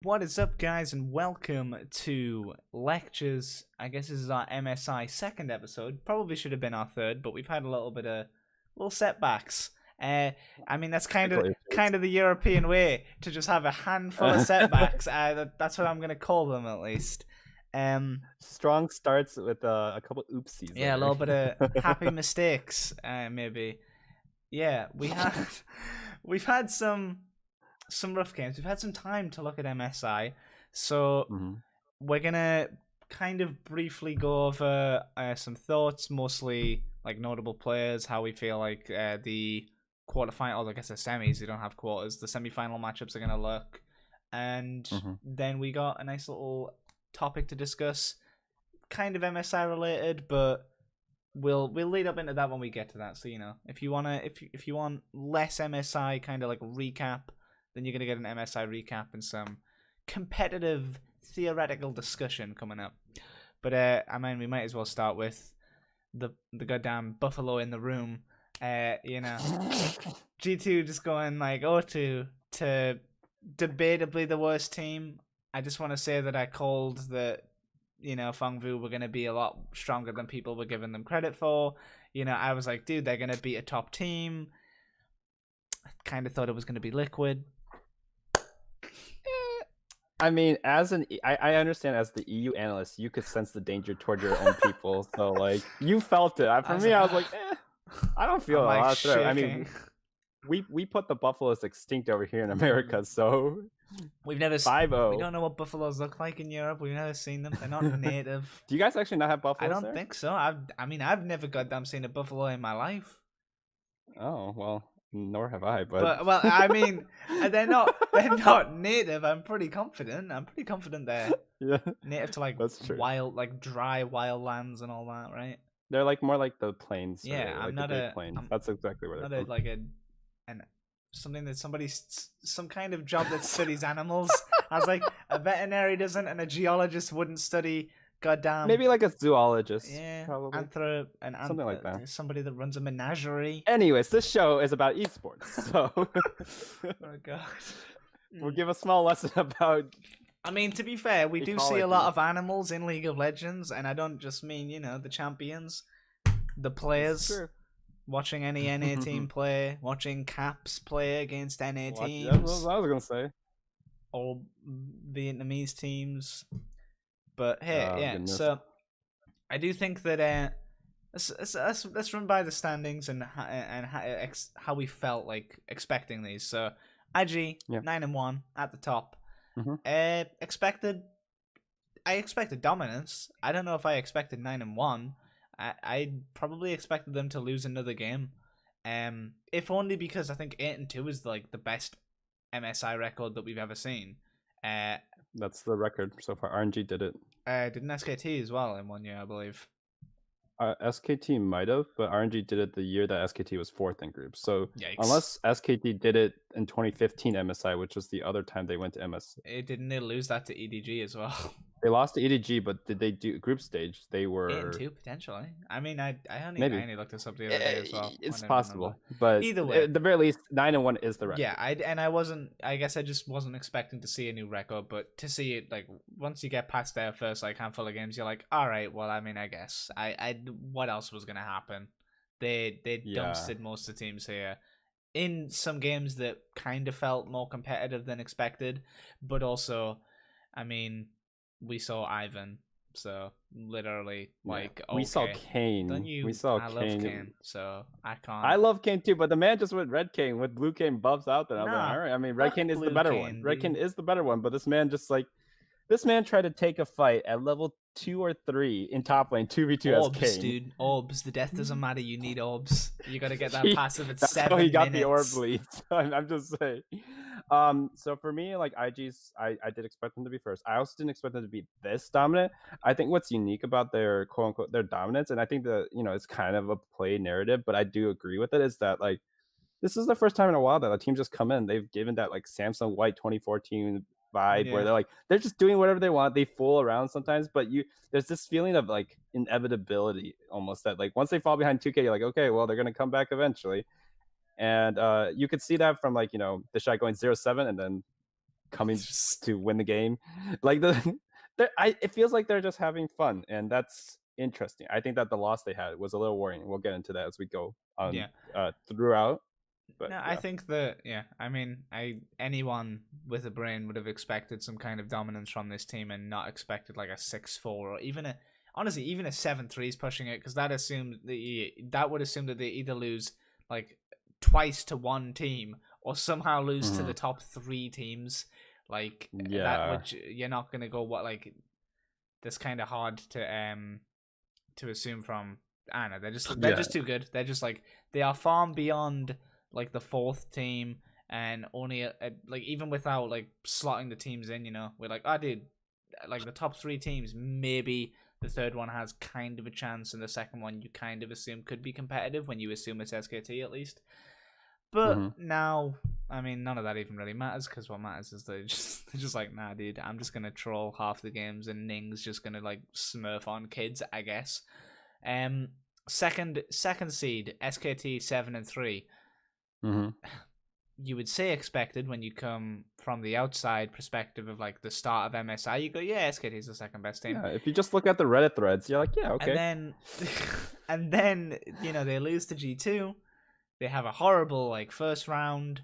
What is up, guys, and welcome to Lectures. I guess this is our MSI second episode. Probably should have been our third, but we've had a little bit of little setbacks. That's kind of Technical issues. kind of the European way to just have a handful of setbacks. That's what I'm gonna call them, at least. Strong starts with a couple oopsies. Yeah, a Later. little bit of happy mistakes, maybe. Yeah, we've had some rough games. We've had some time to look at MSI, so Mhm. we're gonna kind of briefly go over some thoughts, mostly like notable players, how we feel like the quarterfinals, I guess the semis, they don't have quarters, the semi-final matchups are gonna look, and Mhm. then we got a nice little topic to discuss, kind of MSI related, but we'll lead up into that when we get to that. So if you want less MSI kind of like recap, then you're gonna get an MSI recap and some competitive theoretical discussion coming up. But we might as well start with the goddamn Buffalo in the room. G2 just going like 0-2 to debatably the worst team. I just want to say that I called that Fangvu were going to be a lot stronger than people were giving them credit for. I was like, dude, they're going to beat a top team. I kind of thought it was going to be Liquid. I mean, I understand as the EU analyst, you could sense the danger toward your own people. So like, you felt it. For me, I was like, I don't feel a lot of threat. I mean, we put the buffaloes extinct over here in America, so we've never 5-0. We don't know what buffaloes look like in Europe. We've never seen them. They're not native. Do you guys actually not have buffaloes? I don't think so. I've never goddamn seen a buffalo in my life. Oh well, nor have I. But well, I mean, they're not native. I'm pretty confident. They're native to like wild, like dry wild-lands and all that, right? They're like more like the plains. Yeah, like I'm not the plains. That's exactly where they're from. Something that some kind of job that studies animals. I was like, a veterinary doesn't, and a geologist wouldn't study. Goddamn. Maybe like a zoologist. Yeah, probably. Something like that. Somebody that runs a menagerie. Anyways, this show is about esports, so oh god. We'll give a small lesson about. I mean, to be fair, we do see a lot of animals in League of Legends, and I don't just mean the champions, the players. Watching any NA team play, watching Caps play against NA teams. That's what I was gonna say. Or Vietnamese teams. But hey, so I do think that let's run by the standings and how we felt like expecting these. So IG 9-1 at the top. I expected dominance. I don't know if I expected 9-1. I probably expected them to lose another game, if only because I think 8-2 is like the best MSI record that we've ever seen. That's the record so far. RNG did it. Didn't SKT as well in 1 year, I believe. SKT might have, but RNG did it the year that SKT was 4th in groups. So Yikes. Unless SKT did it in 2015 MSI, which was the other time they went to MS. Didn't they lose that to EDG as well? They lost to EDG, but did they do group stage? They were 8-2 potentially. I mean, I only looked this up the other day as well. It's possible, but either way, at the very least, 9-1 is the record. Yeah, I guess I just wasn't expecting to see a new record, but to see it like once you get past their first like handful of games, you're like, all right, well, I mean, I guess what else was gonna happen? They dumpstered most of the teams here. In some games that kind of felt more competitive than expected, but also, I mean, we saw Ivan, so literally like we saw Kane. We saw Kane. Love Kane, so I can't. I love Kane too, but the man just went red Kane with blue Kane buffs out there. I was like, all right. I mean, red Kane is the better one. Red Kane is the better one, but this man tried to take a fight at level 2 or 3 in top lane 2v2 as Kane. Dude, orbs. The death doesn't matter. You need orbs. You gotta get that passive at 7 minutes. That's how he got the orb leads. I'm just saying. So for me, like IG's, I did expect them to be first. I also didn't expect them to be this dominant. I think what's unique about their quote unquote their dominance, and I think that it's kind of a play narrative, but I do agree with it, is that like this is the first time in a while that a team just come in. They've given that like Samsung White 2014 vibe where they're just doing whatever they want. They fool around sometimes, but there's this feeling of like inevitability almost, that like once they fall behind 2K, you're like, okay, well, they're gonna come back eventually. And you could see that from like the shot going 0-7 and then coming to win the game. Like it feels like they're just having fun, and that's interesting. I think that the loss they had was a little worrying. We'll get into that as we go on throughout. But No, I think that I mean, anyone with a brain would have expected some kind of dominance from this team and not expected like a 6-4 or even a honestly even a 7-3 is pushing it because that would assume that they either lose like twice to one team or somehow lose to the top 3 teams. Like that would you're not gonna go what like that's kind of hard to assume from. I don't know, they're just too good. They're just like they are far beyond like the 4th team, and only like even without like slotting the teams in, we're like, dude, like the top 3 teams, maybe the 3rd one has kind of a chance, and the 2nd one you kind of assume could be competitive when you assume it's SKT at least. But now, I mean, none of that even really matters because what matters is they're just like, nah, dude, I'm just gonna troll half the games, and Ning's just gonna like smurf on kids, I guess. Second seed SKT 7-3. You would say expected when you come from the outside perspective of like the start of MSI. You go, yeah, SKT is the 2nd best team. Yeah, if you just look at the Reddit threads, you're like, yeah, okay. And then they lose to G2. They have a horrible like first round.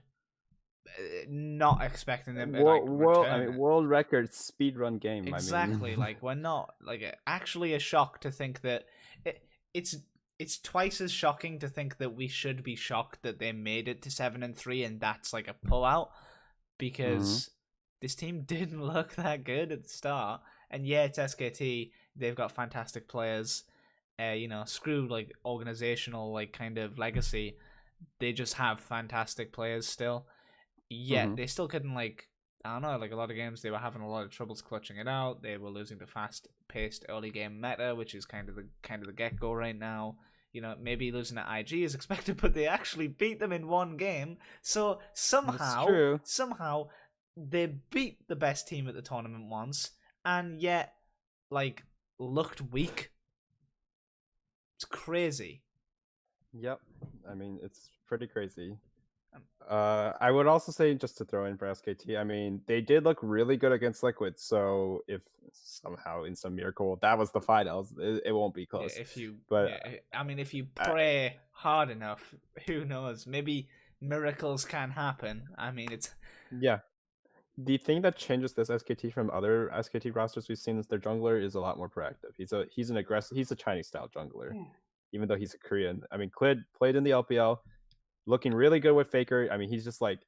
Not expecting them. World record speedrun game. Exactly. I mean. Like we're not like actually a shock to think that it's twice as shocking to think that we should be shocked that they made it to 7-3 and that's like a pullout because this team didn't look that good at the start. And yeah, it's SKT. They've got fantastic players. Screw like organizational like kind of legacy. They just have fantastic players still. Yet they still couldn't like I don't know, like a lot of games they were having a lot of troubles clutching it out. They were losing the fast-paced early game meta, which is kind of the get-go right now. Maybe losing to IG is expected, but they actually beat them in one game. So somehow they beat the best team at the tournament once, and yet like looked weak. It's crazy. Yep. I mean, it's pretty crazy. I would also say, just to throw in for SKT, I mean, they did look really good against Liquid, so if somehow in some miracle that was the finals, it won't be close. If you pray hard enough, who knows? Maybe miracles can happen. I mean, it's the thing that changes this SKT from other SKT rosters we've seen is their jungler is a lot more proactive. He's an aggressive, he's a Chinese style jungler, even though he's a Korean. I mean, Klid played in the LPL. Looking really good with Faker. I mean, he's just like,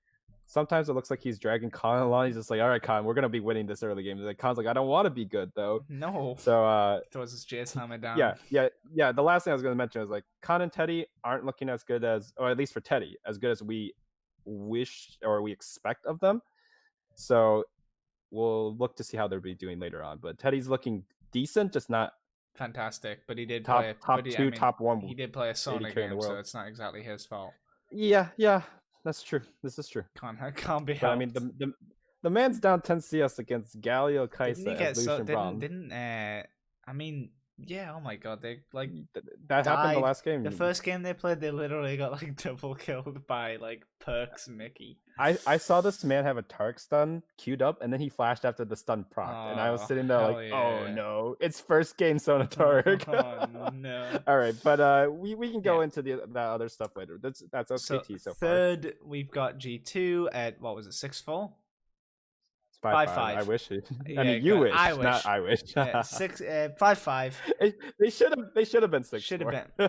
sometimes it looks like he's dragging Khan along. He's just like, all right, Khan, we're going to be winning this early game. Like, Khan's like, I don't want to be good, though. No. So, throws his JS helmet down. Yeah. The last thing I was going to mention is like, Khan and Teddy aren't looking as good as, or at least for Teddy, as good as we wish or we expect of them. So, we'll look to see how they'll be doing later on. But Teddy's looking decent, just not fantastic. But he did top 1. He did play a Sonic game, so it's not exactly his fault. Yeah, that's true. This is true. Can't be helped. But, I mean, the man's down 10 CS against Galio, Kaisa, as Lucian Braun. I mean, yeah. Oh my god, they like that happened the last game. The first game they played, they literally got like double killed by like Perks Mickey. I saw this man have a Tark stun queued up, and then he flashed after the stun proc, and I was sitting there like, oh no, it's first game Sona Tark. Oh no. All right, but we can go into that other stuff later. That's SKT so far. Third, we've got G2 at what was it, 6-4? 5-5. I wish. I mean, you wish. Not I wish. 5-5. They should have been 6. Should have been.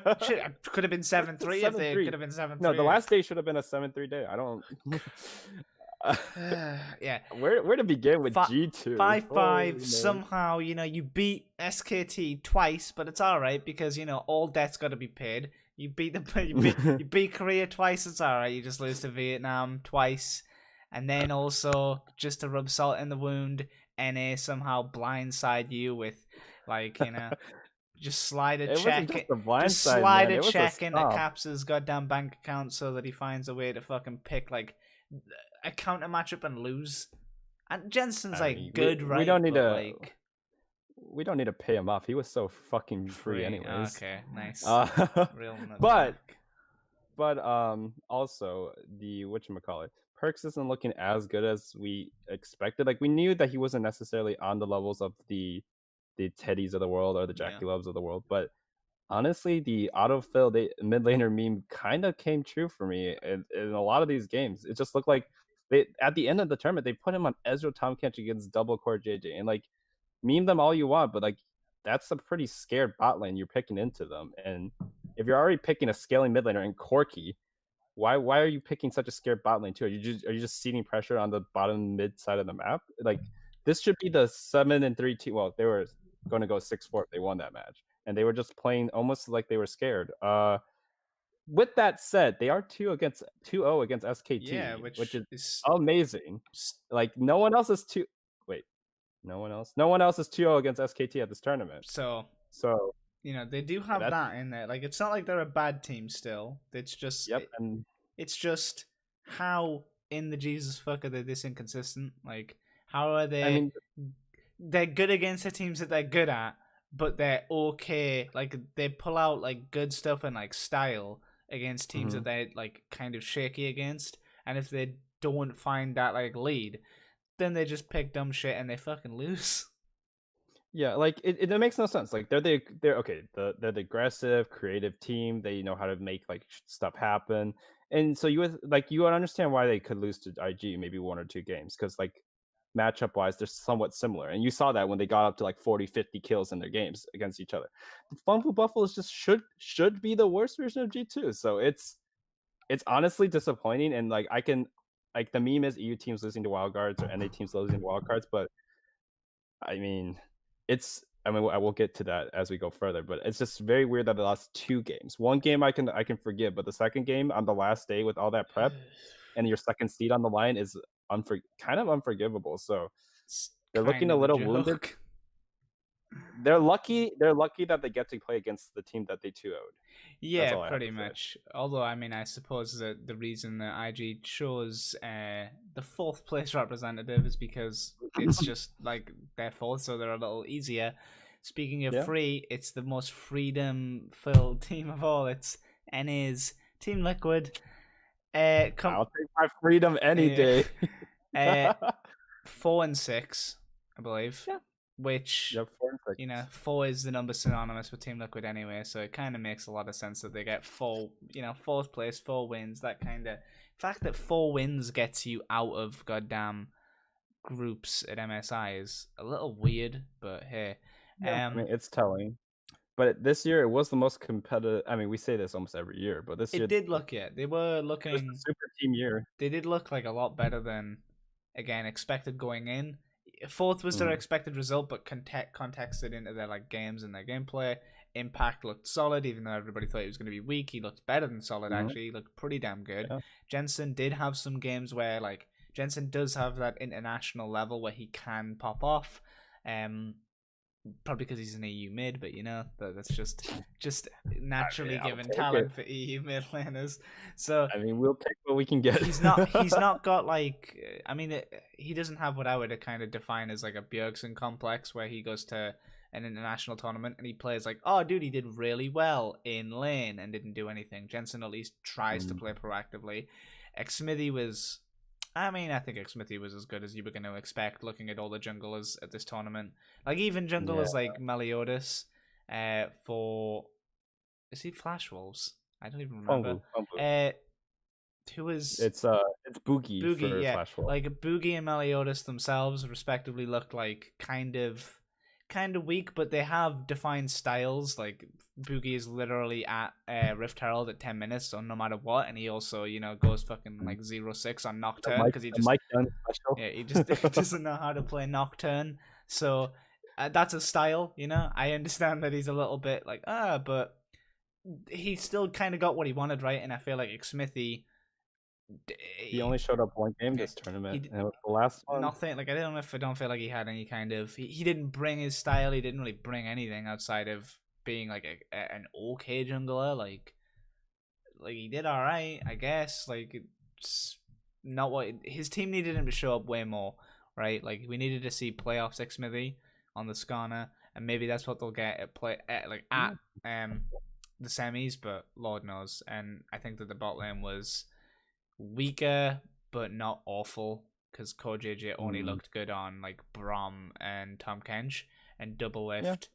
Could have been 7-3 if they could have been 7-3. No, the last day should have been a 7-3 day. I don't. Yeah. Where to begin with G2? 5-5. Somehow, you beat SKT twice, but it's all right because all debts got to be paid. You beat Korea twice. It's all right. You just lose to Vietnam twice. And then also, just to rub salt in the wound, NA somehow blindside you with, like, just slide a check. Just slide a check into Caps's goddamn bank account so that he finds a way to fucking pick, like, a counter matchup and lose. And Jensen's, good, right? We don't need to... We don't need to pay him off. He was so fucking free anyways. Okay, nice. Real but also the whatchamacallit. Perks isn't looking as good as we expected. Like we knew that he wasn't necessarily on the levels of the Teddies of the world or the Yeah. Jackie Loves of the world, but honestly, the autofill mid laner meme kind of came true for me in a lot of these games. It just looked like they at the end of the tournament they put him on Ezreal Tomcatch against double core JJ, and like meme them all you want, but like that's a pretty scared bot lane you're picking into them. And if you're already picking a scaling mid laner in Corki, why are you picking such a scared bot lane too? Are you just seeding pressure on the bottom mid side of the map? Like this should be the 7-3 team. Well, they were going to go 6-4 if they won that match, and they were just playing almost like they were scared. With that said, they are 2-0 against Yeah, SKT, which which is is amazing. Like no one else is two. Wait, no one else is 2-0 against SKT at this tournament. so So they do have that's that in there. Like it's not like they're a bad team still. It's just yep, and it's just how in the Jesus fuck are they this inconsistent? Like how are I they? mean, They're good against the teams that they're good at, but they're okay. Like they pull out like good stuff and like style against teams that mhm. they're like kind of shaky against. And if they don't find that like lead, then they just pick dumb shit and they fucking lose. Yeah, like it makes no sense. Like they're okay. They're the aggressive, creative team. They know how to make like stuff happen, and so you would understand why they could lose to IG maybe 1 or 2 games because like matchup wise they're somewhat similar, and you saw that when they got up to like 40, 50 kills in their games against each other. The Funfu Buffaloes just should be the worst version of G2. So it's honestly disappointing, and like I can like the meme is EU teams losing to wildcards or NA teams losing to wildcards, but I mean, I will get to that as we go further, but it's just very weird that they lost 2 games. One game I can forgive, but the second game on the last day with all that prep and your second seed on the line is kind of unforgivable. So It's they're looking kind a of a little wounded. joke. They're lucky that they get to play against the team that they 2-0'd. That's Yeah, all I have pretty to say. much. Although, I mean, I suppose that the reason that IG chose the fourth place representative is because it's just like their fourth, so they're a little easier. Speaking of Yeah. free, it's the most freedom-filled team of all. It's NA's Team Liquid. Come, I'll take my freedom any uh, day. 4-6, I believe. Yeah. Which Yep, 4 and 6. 4 is the number synonymous with Team Liquid anyway, so it kind of makes a lot of sense that they get fourth place, 4 wins. That kind of fact that 4 wins gets you out of goddamn groups at MSI is a little weird, but hey, Yeah, I mean it's telling. But this year it was the most competitive. I mean, we say this almost every year, but this it year did look They were it was the looking. super team year. They did look like a lot better than again expected going in. Fourth was their Mhm. expected result, but contexted into their like games and their gameplay. Impact looked solid, even though everybody thought he was going to be weak. He looked better than solid, Mhm. actually. He looked pretty damn good. Yeah. Jensen did have some games where, like, Jensen does have that international level where he can pop off. Probably because he's an EU mid, but that's just naturally I'll given take talent it. for EU mid laners. So I mean, we'll take what we can get. he's not got like I mean he doesn't have what I would kind of define as like a Bjergsen complex where he goes to an international tournament and he plays like, oh dude, he did really well in lane and didn't do anything. Jensen at least tries to play proactively. Xmithy was I think Xmithy was as good as you were going to expect looking at all the junglers at this tournament. Like even Yeah. junglers like Meliodas for is he Flash Wolves? I don't even remember. Fungu. Who was It's Boogie Boogie, for yeah. Flash Wolf. Like Boogie and Meliodas themselves respectively looked like kind of weak, but they have defined styles. Like Boogie is literally at Rift Herald at 10 minutes, so no matter what, and he also, goes fucking like 0-6 on Nocturne because he just Mike Dunn special. yeah, he just doesn't know how to play Nocturne. So that's a style, I understand that he's a little bit like but he still kind of got what he wanted, right? And I feel like Xmithy He only showed up 1 game okay, this tournament, he and it was the last one. nothing like I don't feel like he had any kind of he didn't bring his style. He didn't really bring anything outside of being like an okay jungler. Like he did all right, I guess. Like it's not what his team needed him to show up way more, right? Like we needed to see playoff Xmithy on the Skarner, and maybe that's what they'll get at the semis. But Lord knows, and I think that the bot lane was weaker but not awful because Core JJ only Mm, looked good on like Brom and Tom Kench and double yeah, lift.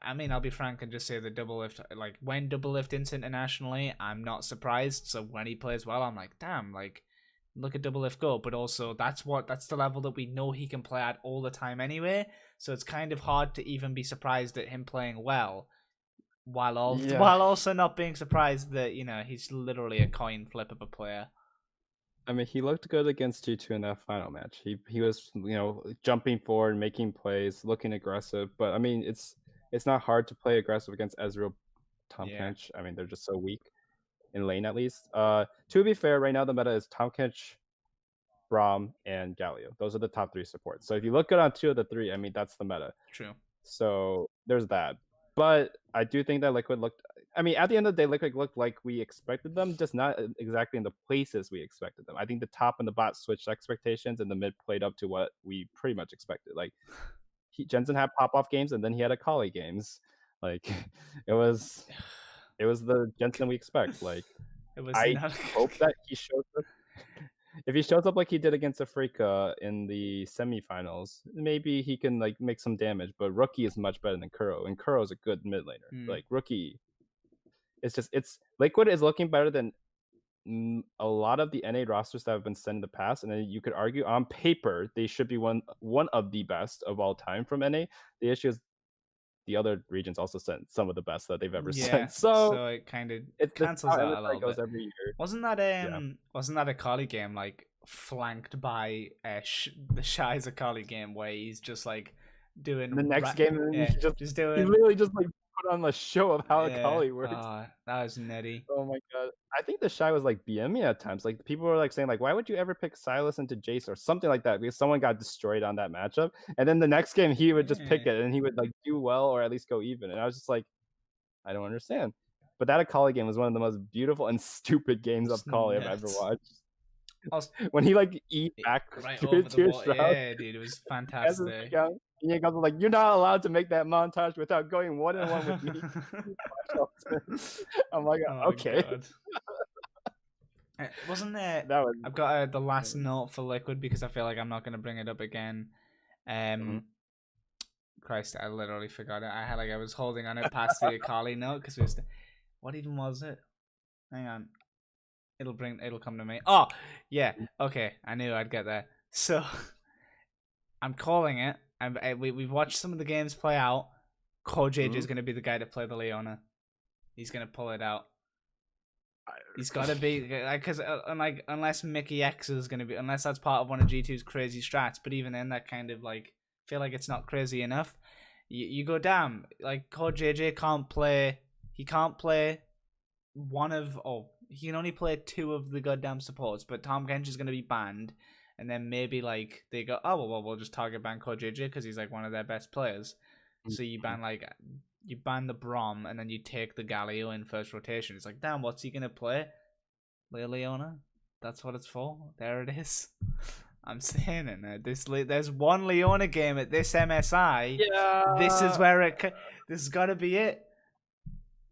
I mean, I'll be frank and just say the double lift, like when double lift ins internationally, I'm not surprised. So when he plays well, I'm like, damn, like look at double lift go. But also that's the level that we know he can play at all the time anyway. So it's kind of hard to even be surprised at him playing well, yeah. while also not being surprised that he's literally a coin flip of a player. I mean, he looked good against G2 in that final match. He was, jumping forward, making plays, looking aggressive. But I mean, it's not hard to play aggressive against Ezreal, Tom Yeah, Kench. I mean, they're just so weak in lane at least. To be fair, right now the meta is Tom Kench, Braum, and Galio. Those are the top 3 supports. So if you look good on 2 of the 3, I mean, that's the meta. true. So there's that. But I do think that Liquid looked. I mean, at the end of the day, Liquid looked like we expected them, just not exactly in the places we expected them. I think the top and the bot switched expectations, and the mid played up to what we pretty much expected. Like Jensen had pop off games, and then he had a Kali games. Like it was the Jensen we expect. Like It was I not. hope that he shows up. If he shows up like he did against Afrika in the semifinals, maybe he can like make some damage. But Rookie is much better than Kuro, and Kuro is a good mid laner. Like Rookie, it's Liquid is looking better than a lot of the NA rosters that have been sent in the past, and then you could argue on paper they should be one of the best of all time from NA. The issue is the other regions also sent some of the best that they've ever Yeah, sent. So so it kind of this is cancels how out a MSI little goes bit. every year. Wasn't that Yeah. a Kali game like flanked by the Shy's Kali game where he's just like doing The next game, yeah, he just doing literally just like put on the show of how yeah. Akali works. That was nutty. Oh my god. I think the Shy was like BMing at times. Like people were like saying like, why would you ever pick Silas into Jace or something like that? Because someone got destroyed on that matchup. And then the next game he would just pick it and he would like do well or at least go even. And I was just like, I don't understand. But that Akali game was one of the most beautiful and stupid games of Akali I've ever watched. When he like eat back right through over the your wall. shroud, Yeah, dude, it was fantastic. and he goes like, "You're not allowed to make that montage without going 1-on-1 with me." I'm like, okay. Wasn't there? That was. I've got the last note for Liquid because I feel like I'm not going to bring it up again. Christ, I literally forgot it. I was holding on it past the Akali note because what even was it? Hang on. It'll come to me. Oh, yeah. Okay, I knew I'd get there. So, I'm calling it. We've watched some of the games play out. Core JJ is going to be the guy to play the Leona. He's going to pull it out. He's got to be because unless Mickey X is going to be, unless that's part of one of G2's crazy strats. But even then, that kind of like feel like it's not crazy enough. You go, damn, like Core JJ can't play. He can't play one of he can only play 2 of the goddamn supports, but Tom Kench is going to be banned, and then maybe like they go, oh well, we'll just target ban Core JJ because he's like one of their best players. So you ban the Brom, and then you take the Galio in first rotation. It's like, damn, what's he gonna play? Leona? That's what it's for. There it is. I'm saying it. There's one Leona game at this MSI. Yeah. This is where this has got to be it.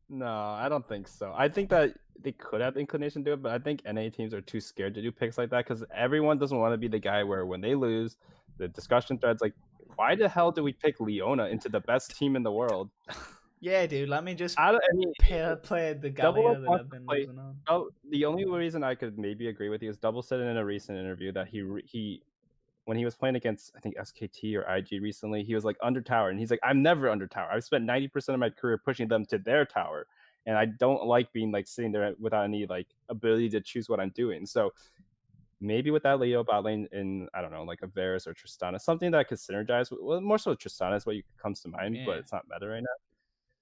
No, I don't think so. I think that they could have the inclination to do it, but I think NA teams are too scared to do picks like that because everyone doesn't want to be the guy where when they lose, the discussion thread's like, why the hell do we pick Leona into the best team in the world? Yeah, dude. Let me just play the Galio that I've been losing on. Oh, the only reason I could maybe agree with you is Double said in a recent interview that he when he was playing against I think SKT or IG recently, he was like under tower, and he's like, I'm never under tower. I've spent 90% of my career pushing them to their tower, and I don't like being like sitting there without any like ability to choose what I'm doing. So maybe with that Leo bot lane in, I don't know, like a Varus or Tristana, something that could synergize with, well, more so Tristana is what comes to mind, but it's not meta right now.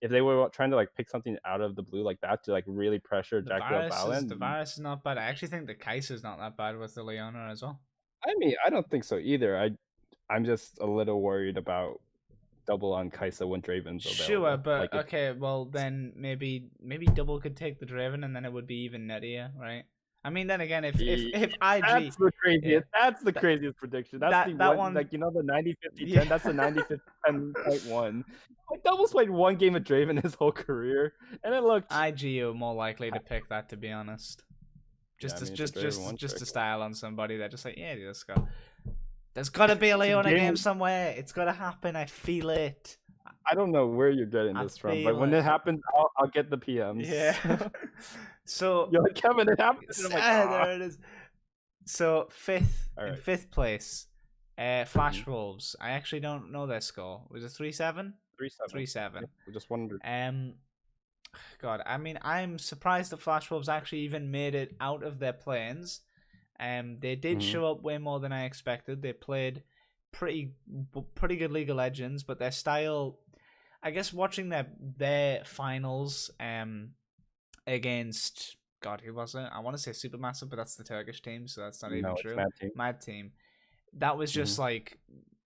If they were trying to like pick something out of the blue like that to like really pressure Jackal Balin, the Varus is not bad. I actually think the Kai'Sa's not that bad with the Leona as well. I mean, I don't think so either. I'm just a little worried about double on Kai'Sa when Draven's available. Sure, but like okay, well then maybe double could take the Draven and then it would be even nuttier, right? I mean, then again, if IG, that's the craziest. Yeah, that's the craziest prediction. That's the one, like, you know, the 90-50-10. Yeah. That's the 90-50-10.1. Like, Double's played one game of Draven his whole career, and it looked. IG are more likely to pick that, to be honest. Yeah, I mean, it's a just Draven one just trick. to style on somebody. They're just like, yeah, let's go. There's gotta be a Leona game somewhere. It's gotta happen. I feel it. I don't know where you're getting this from, but when it happens, I'll get the PMs. Yeah. So you're like, Kevin, it happened. And I'm like, there it is. So in fifth place, Flash Wolves. I actually don't know their score. Was it 3-7? 3-7. 3-7. Yeah, we just wondered. God, I mean, I'm surprised that Flash Wolves actually even made it out of their planes. They did show up way more than I expected. They played pretty good League of Legends, but their style, I guess, watching their finals against, God, who was it? I want to say Supermassive, but that's the Turkish team, so that's not even true. Mad Team. That was just like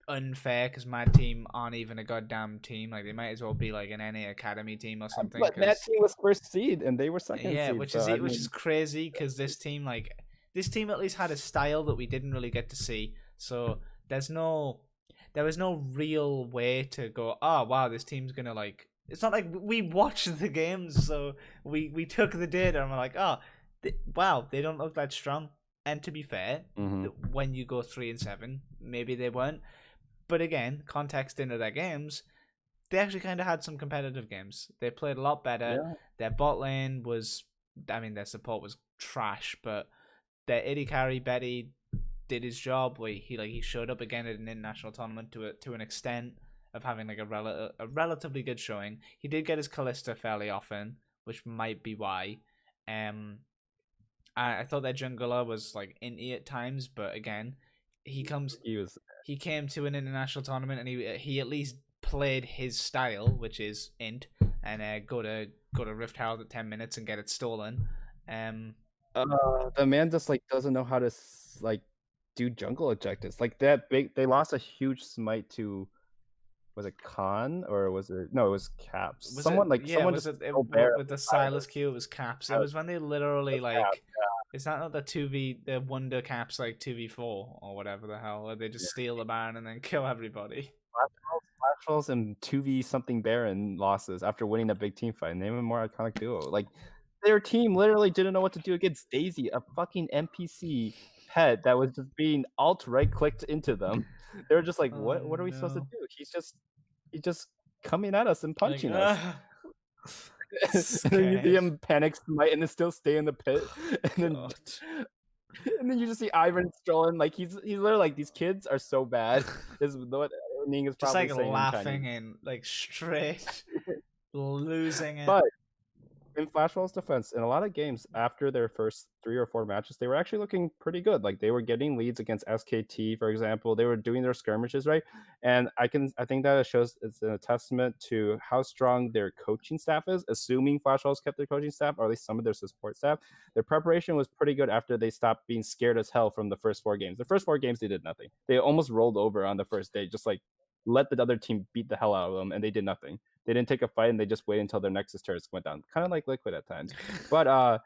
unfair because Mad Team aren't even a goddamn team. Like, they might as well be like an NA Academy team or something. But that team was first seed and they were second yeah, seed. which is crazy because this team at least had a style that we didn't really get to see. So there was no real way to go, oh wow, this team's gonna like. It's not like we watched the games, so we took the data and we're like, oh, wow, they don't look that strong. And to be fair, when you go 3-7, maybe they weren't. But again, context into their games, they actually kind of had some competitive games. They played a lot better. Yeah. Their bot lane was, I mean, their support was trash, but their AD carry Betty did his job. He showed up again at an international tournament to an extent of having like a relatively good showing. He did get his Kalista fairly often, which might be why. I thought their jungler was like inty at times, but again, he came to an international tournament and he at least played his style, which is int, and go to Rift Herald at 10 minutes and get it stolen. The man just like doesn't know how to like do jungle objectives. Like that big, they lost a huge smite to. Was it Khan or was it? No, it was Caps. Someone with the Silas Q. It was Caps. It was when they literally like. Caps, yeah. It's not the 2v the Wonder Caps like 2v4 or whatever the hell. Where they just steal the Baron and then kill everybody. Flash and 2v something Baron losses after winning a big team fight. Name a more iconic duo. Like their team literally didn't know what to do against Daisy, a fucking NPC pet that was just being alt right clicked into them. They were just like, what are we supposed to do? He's just coming at us and punching us. And then you see him panic smite and then still stay in the pit. And then you just see Ivan strolling like he's literally like, these kids are so bad. Is what Ning is probably just like saying laughing and like straight losing it. But in Flashball's defense, in a lot of games after their first 3 or 4 matches, they were actually looking pretty good. Like they were getting leads against SKT, for example. They were doing their skirmishes right, and I think that it shows it's a testament to how strong their coaching staff is. Assuming Flashballs kept their coaching staff, or at least some of their support staff, their preparation was pretty good after they stopped being scared as hell from the first 4 games. The first 4 games they did nothing. They almost rolled over on the first day, just like let the other team beat the hell out of them, and they did nothing. They didn't take a fight, and they just waited until their Nexus turrets went down. Kind of like Liquid at times. But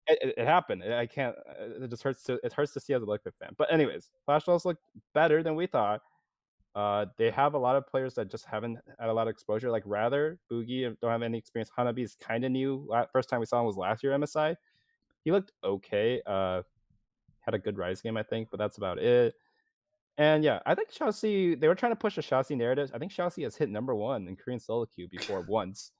it happened. I can't. It just hurts to see as a Liquid fan. But anyways, Flashballs look better than we thought. They have a lot of players that just haven't had a lot of exposure. Like Rather, Boogie don't have any experience. Hanabi is kind of new. First time we saw him was last year MSI. He looked okay. Had a good Rise game, I think, but that's about it. And yeah, I think Xiaoxi, they were trying to push a Xiaoxi narrative. I think Xiaoxi has hit #1 in Korean solo queue before once.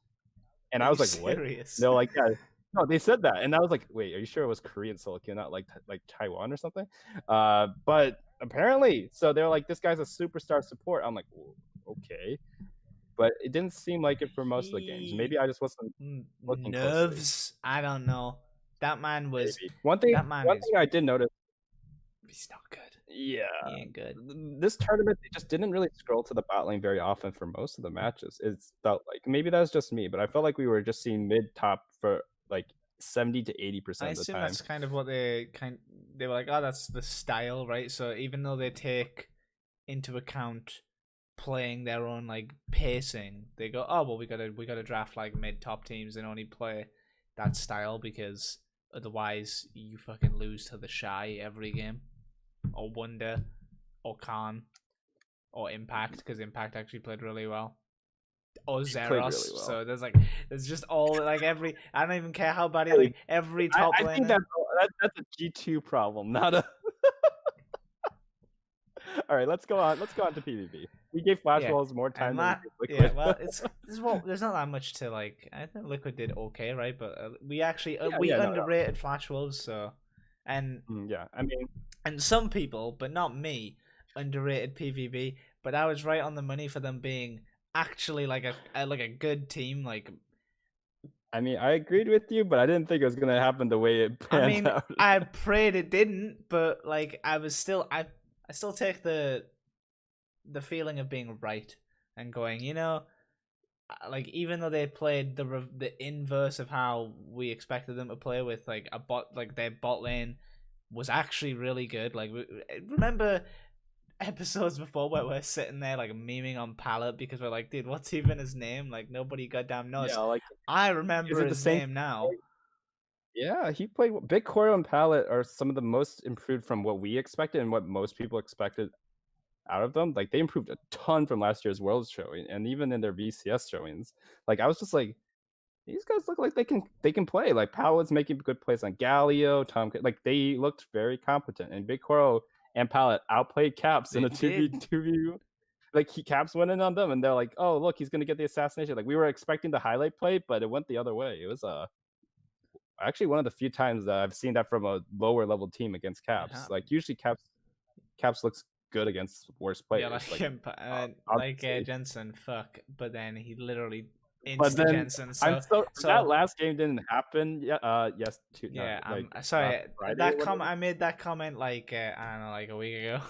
And I was like, serious? What? They're like, yeah. No, they said that. And I was like, wait, are you sure it was Korean solo queue, not like Taiwan or something? But apparently, so they're like, this guy's a superstar support. I'm like, okay. But it didn't seem like it for most of the games. Maybe I just wasn't looking nerves. Closely. I don't know. That man was. Maybe. One thing I did notice. He's not good. Yeah, he ain't good. This tournament, they just didn't really scroll to the bot lane very often for most of the matches. It felt like, maybe that was just me, but I felt like we were just seeing mid top for like 70 to 80% of the time. I assume that's kind of what they were like, oh, that's the style, right? So even though they take into account playing their own like pacing, they go, oh well, we gotta draft like mid top teams and only play that style because otherwise you fucking lose to the Shy every game. Or Wonder, or Khan, or Impact, because Impact actually played really well. Or Zeros. Really well. So there's just all like every. I don't even care how bad like every top laner. That's a G2 problem, not a. All right, let's go on. Let's go on to PvP. We gave Flash Yeah, Walls more and time than we that gave yeah, Liquid. well, there's not that much to like. I think Liquid did okay, right? But we actually Yeah, we yeah, no, no. underrated Flash Wolves, so and Yeah, I mean, some people, but not me, underrated PvP. But I was right on the money for them being actually like a good team. Like, I agreed with you, but I didn't think it was gonna happen the way it I panned mean, out. I prayed it didn't, but like I still take the feeling of being right and going, like even though they played the inverse of how we expected them to play with like a bot, like their bot lane was actually really good. Like remember episodes before where we're sitting there like memeing on Pallet because we're like, dude, what's even his name? Like nobody goddamn knows. Yeah, like, I is remember it the his same? name now. Yeah, he played. Big Coral and Palette are some of the most improved from what we expected and what most people expected out of them. Like they improved a ton from last year's Worlds showing, and even in their BCS showings. Like I was just like, these guys look like they can play. Like Palette's making good plays on Galio, Tom. Like they looked very competent, and Big Coral and Palette outplayed Caps in They a did. 2v2v. Like Caps went in on them, and they're like, "Oh, look, he's gonna get the assassination." Like we were expecting the highlight play, but it went the other way. It was actually one of the few times that I've seen that from a lower level team against It Caps. happened. Like usually Caps looks good against worse Yeah, players. Like obviously. Jensen, fuck. But then he literally But insta then Jensen. I'm So so that so last game didn't happen. Yeah, yes, not yeah, I'm like last sorry. Friday or That whatever. comment I made that comment like I don't know, like a week ago.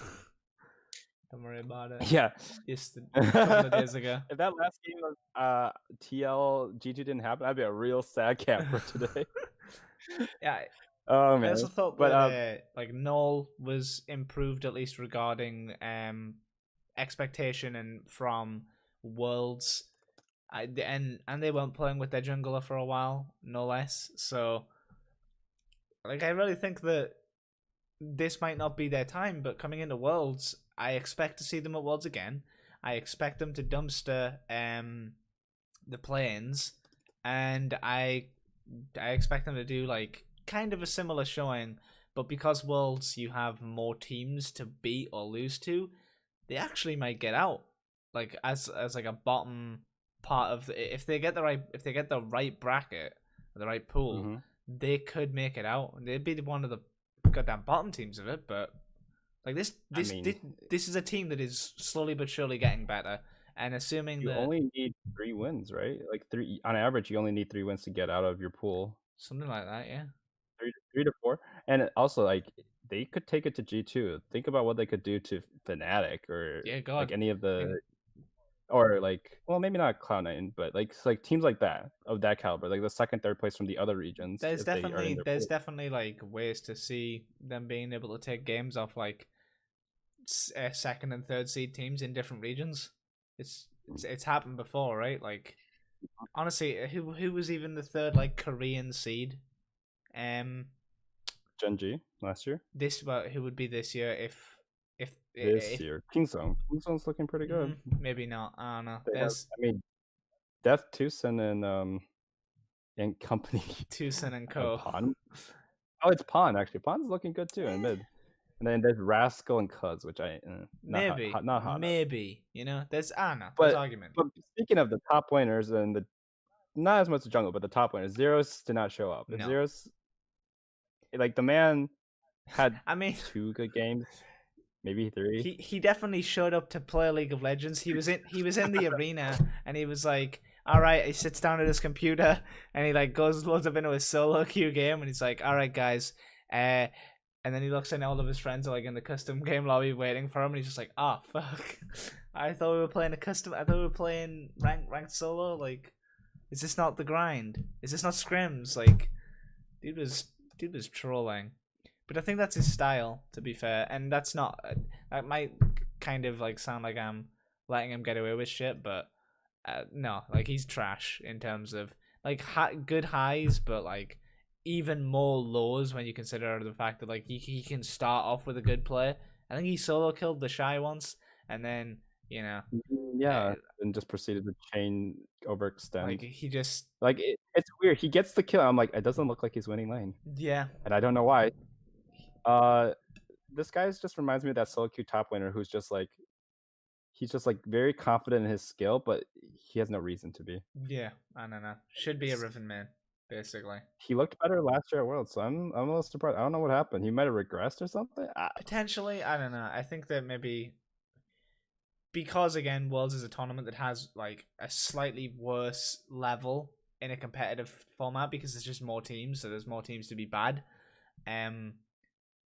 Don't worry about it. Yeah. Just a couple of days ago. If that last game of TL G2 didn't happen, I'd be a real sad camper today. Yeah, Oh I man. also thought But that like Null was improved at least regarding expectation and from Worlds. And they weren't playing with their jungler for a while, no less. So like I really think that this might not be their time, but coming into Worlds, I expect to see them at Worlds again. I expect them to dumpster the planes, and I expect them to do like kind of a similar showing, but because Worlds you have more teams to beat or lose to, they actually might get out. Like as like a bottom part of if they get the right bracket, the right pool, mhm. they could make it out. They'd be one of the goddamn bottom teams of it, but like I mean, this is a team that is slowly but surely getting better. And assuming you that only need 3 wins, right? Like three on average, you only need 3 wins to get out of your pool. something like that, yeah, 3 to 4, and also like they could take it to G2. Think about what they could do to Fnatic or yeah, like God, any of I mean, the or like well maybe not Cloud9, but like teams like that of that caliber, like the second, third place from the other regions if they are in their there's pool. definitely like ways to see them being able to take games off like second and third seed teams in different regions. It's happened before, right? Like honestly, who was even the third like Korean seed? Um, Gen G last year, this well, who would be this year this if year, Kingzone's looking pretty good. maybe not. I don't know. They have, There's I mean, Death Tucson and company Tucson and Co. Pawn. Oh, it's Pawn actually. Pawn's looking good too in Eh, mid. And then there's Rascal and Cuz, which I maybe, not hot on. maybe there's I don't know. There's But argument. but speaking of the top laners and the not as much the jungle, but the top laners, Zeros did not show up. If No, Zeros like the man had I mean 2 good games, maybe 3. he definitely showed up to play League of Legends. He was in the arena and he was like, all right. He sits down at his computer and he like loads up into his solo queue game and he's like, all right, guys. And then he looks and all of his friends are like in the custom game lobby waiting for him and he's just like, oh fuck. I thought we were playing I thought we were playing ranked solo. Like, is this not the grind? Is this not scrims? Like, dude was trolling. But I think that's his style, to be fair, and that's not. That might kind of like sound like I'm letting him get away with shit, but no, like he's trash in terms of like good highs, but like even more lows when you consider the fact that like he can start off with a good play. I think he solo killed the Shy once, and then You know, Yeah, uh, and just proceeded to chain like overextend. he just Like it's weird. He gets the kill. I'm like, it doesn't look like he's winning lane, yeah and I don't know why. Uh, this guy just reminds me of that solo queue top laner who's just like he's just like very confident in his skill, but he has no reason to be. yeah I don't know. Should be a Riven man basically. He looked better last year at Worlds, so I'm a little surprised. I don't know what happened. He might have regressed or something. Potentially, I don't know. I think that maybe because again, Worlds is a tournament that has like a slightly worse level in a competitive format because there's just more teams, so there's more teams to be bad. Um,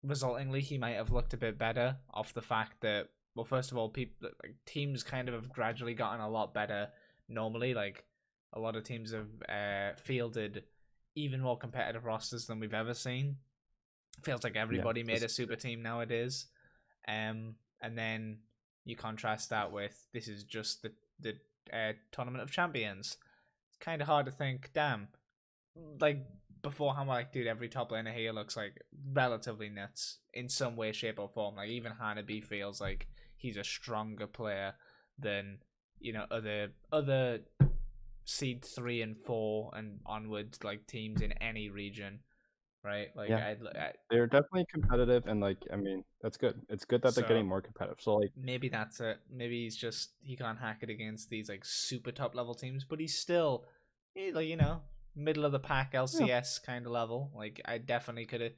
Resultingly, he might have looked a bit better off the fact that, well, first of all, people like teams kind of have gradually gotten a lot better. Normally, like a lot of teams have fielded even more competitive rosters than we've ever seen. Feels like Yeah, everybody made this a is super true. team nowadays. And then you contrast that with this is just the tournament of champions. It's kind of hard to think, damn, like beforehand, like dude, every top laner here looks like relatively nuts in some way, shape, or form. Like even Hanabi feels like he's a stronger player than other seed 3 and 4 and onwards like teams in any region, right? Like Yeah, they're definitely competitive, and like I mean that's good. It's good that they're so getting more competitive. So like maybe that's it. Maybe he can't hack it against these like super top level teams, but he's still like middle of the pack yeah, LCS kind of level. Like I definitely could have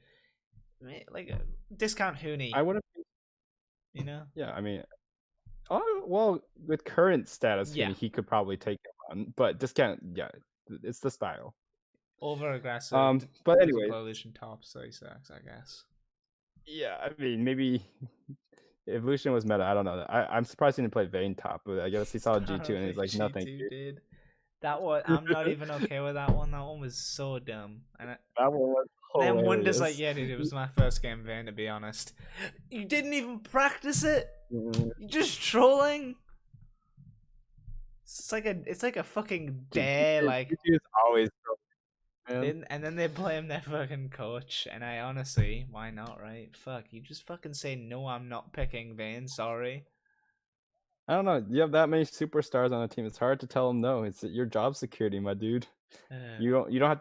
like discount I Hooney, would have. you know? Yeah, I mean, oh well, with current status, Yeah, he could probably take it on, but discount. Yeah, it's the style. over aggressive But doesn't anyways, play Lucian top, so he sucks, I guess. yeah, I mean maybe if Lucian was meta, I don't know. I'm surprised he didn't play Vayne top, but I guess he saw I G2 don't and he's think like, no, thank G2 you. did. That one, I'm not even okay with that one. That one was so dumb. That one was Then Wunder's like, hilarious. yeah, dude, it was my first game Vayne, to be honest. You didn't even practice it? Mm, You just trolling? It's like a fucking dare, like G2 is always man. and then they blame their fucking coach, and I honestly, why not, right? Fuck, you just fucking say no, I'm not picking Vayne, sorry. I don't know. You have that many superstars on a team. It's hard to tell them no. It's your job security, my dude. Uh, You don't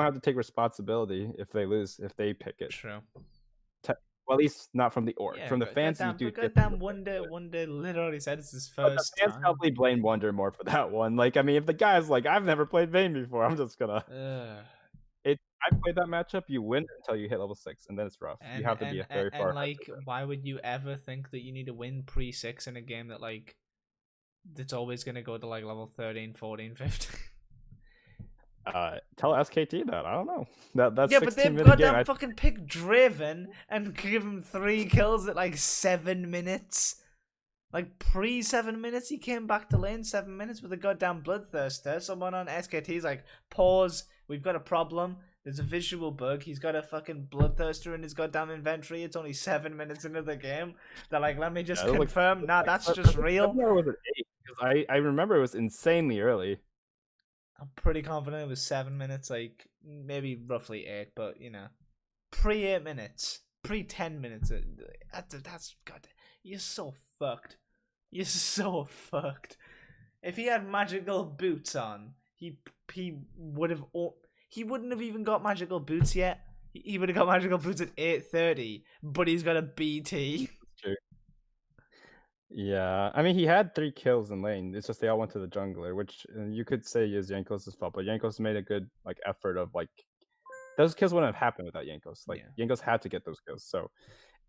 have to take responsibility if they lose, if they pick it. True. Well, at least not from the org. Yeah, From the fans, you goddamn, do but get some goddamn, responsibility. Wonder literally said it's his But the first fans time. probably blame Wonder more for that one. Like, I mean, if the guy's like, I've never played Vayne before, I'm just gonna. Ugh. I played that matchup. You win until you hit level 6, and then it's rough. You And have to be and a and, very far and ahead like, to why would you ever think that you need to win pre-6 in a game that like that's always gonna go to like level 13, 14, 15? win. Tell SKT that. I don't know. That's Yeah, but 16 they've minute game. goddamn fucking picked Draven and give him 3 kills at like 7 minutes. Like pre 7 minutes, he came back to lane 7 minutes with a goddamn bloodthirster. Someone on SKT's like, pause, we've got a problem. There's a visual bug. He's got a fucking bloodthirster in his goddamn inventory. It's only 7 minutes into the game. They're like, let me just Yeah, it was like confirm. Nah, that's just I real. remember it was an 8 because I remember it was insanely early. I'm pretty confident it was 7 minutes, like maybe roughly 8, but pre 8 minutes, pre 10 minutes. That's God. You're so fucked. You're so fucked. If he had magical boots on, he would have. He wouldn't have even got magical boots yet. He would have got magical boots at 8:30, but he's got a BT. True. Yeah, I mean he had 3 kills in lane. It's just they all went to the jungler, which you could say is Jankos' fault, but Jankos made a good like effort of like those kills wouldn't have happened without Jankos. Like Yeah. Jankos had to get those kills. So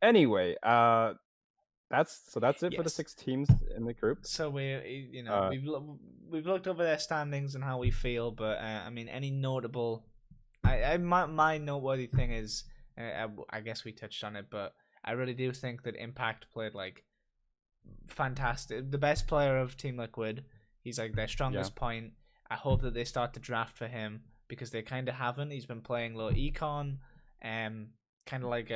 anyway, that's it for the Yes. 6 teams in the group. So Uh, we've looked over their standings and how we feel, but I mean, any notable? My noteworthy thing is, I guess we touched on it, but I really do think that Impact played like fantastic. The best player of Team Liquid. He's like their strongest point. I hope that they start to draft for him because they kind of haven't. He's been playing low econ, kind of like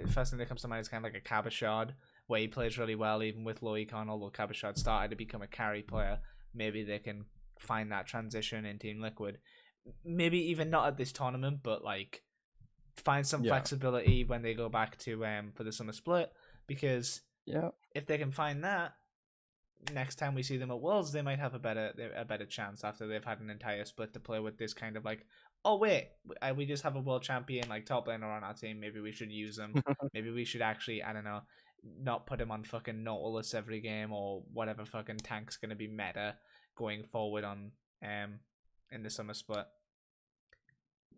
first thing that comes to mind is kind of like a Cabashard, where he plays really well even with low econ. Although Cabashard started to become a carry player, maybe they can find that transition in Team Liquid. Maybe even not at this tournament, but like find some flexibility when they go back to for the summer split, because yeah. if they can find that, next time we see them at Worlds, they might have a better chance after they've had an entire split to play with this kind of like, oh wait, we just have a world champion like top laner on our team. Maybe we should use them. Maybe we should actually, I don't know, not put him on fucking Nautilus every game or whatever fucking tank's gonna be meta going forward on in the summer split.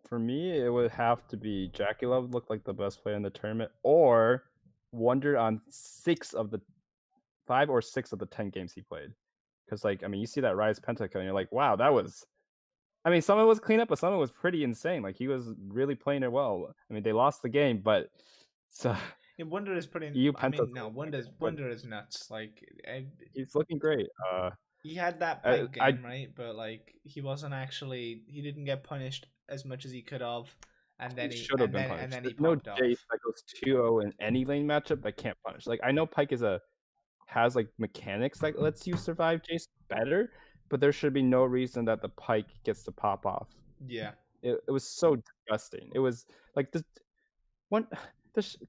For me, it would have to be Jackie Love looked like the best player in the tournament, or Wonder on 5 or 6 of the 10 games he played. Because, like, I mean, you see that Rise Pentakill, and you're like, wow, that was. I mean, some of it was cleanup, but some of it was pretty insane. Like, he was really playing it well. I mean, they lost the game, but. So. Yeah, Wonder is pretty. EU I mean, no, Wonder is nuts. Like, he's looking great. He had that Pike game, right? But like, he wasn't actually. He didn't get punished as much as he could have, and then he should have been punished. And then he popped off. Jace that goes 2-0 in any lane matchup that can't punish. Like, I know Pike has like mechanics that lets you survive Jace better, but there should be no reason that the Pike gets to pop off. Yeah, it was so disgusting. It was like the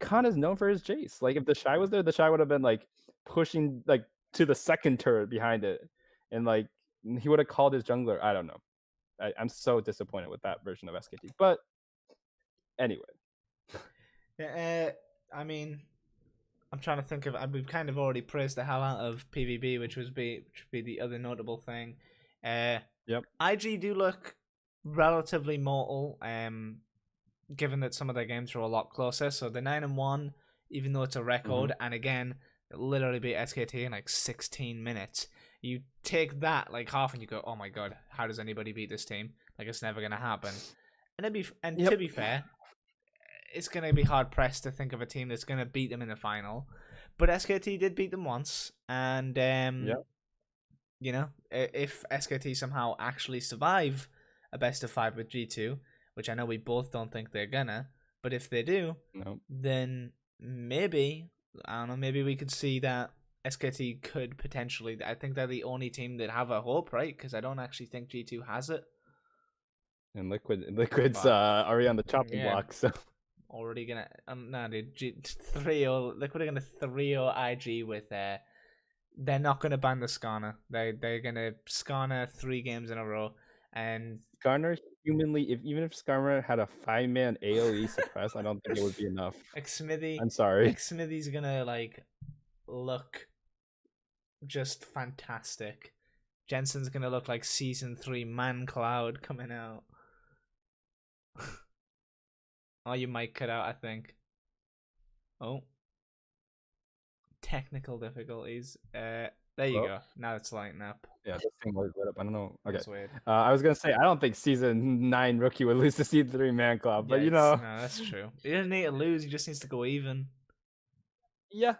Khan is known for his Jace. Like, if the Shy was there, the Shy would have been like pushing like to the second turret behind it, and like he would have called his jungler. I don't know. I'm so disappointed with that version of SKT. But anyway, I mean, I'm trying to think of. We've kind of already praised the hell out of PvP, which would be the other notable thing. Yep. IG do look relatively mortal. Given that some of their games are a lot closer, so the 9-1, even though it's a record, and again, literally beat SKT in like 16 minutes. You take that like half, and you go, "Oh my god, how does anybody beat this team? Like, it's never gonna happen." And to be fair, it's gonna be hard pressed to think of a team that's gonna beat them in the final. But SKT did beat them once, and you know, if SKT somehow actually survive a best of 5 with G2. Which I know we both don't think they're gonna, but if they do, then maybe, I don't know, maybe we could see that SKT could potentially. I think they're the only team that have a hope, right? Because I don't actually think G2 has it. And Liquid's already on the chopping block, so already gonna no, dude, 3-0 Liquid are gonna 3-0 IG with they're not gonna ban the Skarner. They're gonna Skarner 3 games in a row. And Skarner, humanly, even if Skarner had a 5-man AoE suppress, I don't think it would be enough. Xmithy, I'm sorry. Xmithy's gonna like look just fantastic. Jensen's gonna look like season 3 Man Cloud coming out. Oh, your mic cut out, I think. Oh, technical difficulties. There you go. Now it's lighting up. Yeah, this thing was lit up. I don't know. Okay. That's weird. I was gonna say I don't think season 9 rookie would lose to season 3 Man Club, but you know. No, that's true. He doesn't need to lose. He just needs to go even. Yeah.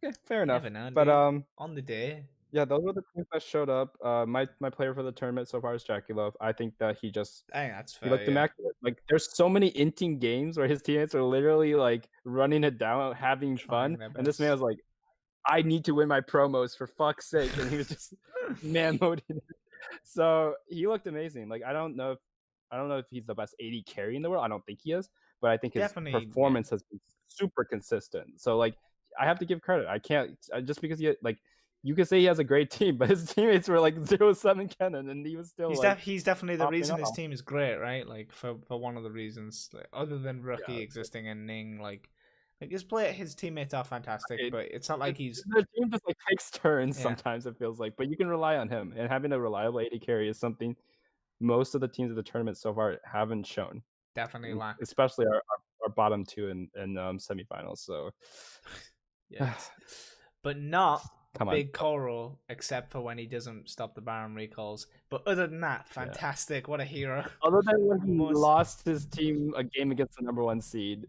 Okay. Fair enough. Know, but on the day. Yeah, those were the teams that showed up. My player for the tournament so far is Jackie Love. I think that he just. I think that's fair. He looked immaculate. Like, there's so many inting games where his teammates are literally like running it down, having fun, and this man was like, I need to win my promos for fuck's sake, and he was just man moding it. So he looked amazing. Like, I don't know if he's the best AD carry in the world. I don't think he is, but I think his performance has been super consistent. So like, I have to give credit. I can't just because he like. You could say he has a great team, but his teammates were like 0-7 Kennen, and he was still. He's definitely the reason his team is great, right? Like for one of the reasons, like, other than Rookie existing and Ning, like his teammates are fantastic, but it's not like he's. The team just like takes turns sometimes. It feels like, but you can rely on him, and having a reliable AD carry is something most of the teams of the tournament so far haven't shown. Definitely lack, especially our bottom 2 in semifinals. So yes, but not. Big Coral, except for when he doesn't stop the Baron recalls. But other than that, fantastic. Yeah. What a hero. Other than when he lost his team a game against the number 1 seed.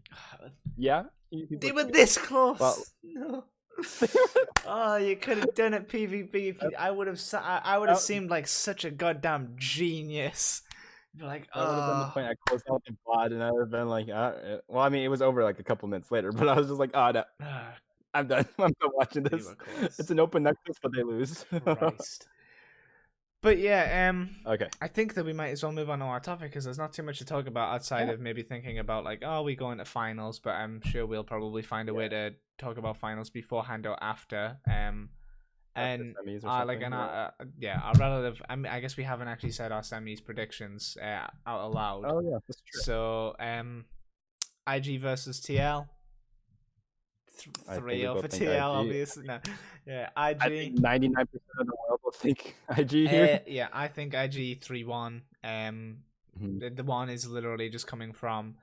Yeah? They were this close. Well, no. Oh, you could have done it PvP. I would have seemed like such a goddamn genius. Like, that would have been the point. I closed out the bot, and I would have been like, well, I mean, it was over like a couple minutes later, but I was just like, no. I'm done. I'm not watching this. It's an open Nexus, but they lose. Christ. But yeah, okay. I think that we might as well move on to our topic because there's not too much to talk about outside of maybe thinking about like, oh, we go into finals, but I'm sure we'll probably find a way to talk about finals beforehand or after. back to And semis or something. yeah, our relative. I mean, I guess we haven't actually said our semis predictions out aloud. Oh yeah, that's true. So IG versus TL. I think we 3-0 both for think TL, IG. obviously. No, yeah, I IG. think 99% of the world will think IG here. Yeah, I think IG 3-1. Mhm. The one is literally just coming from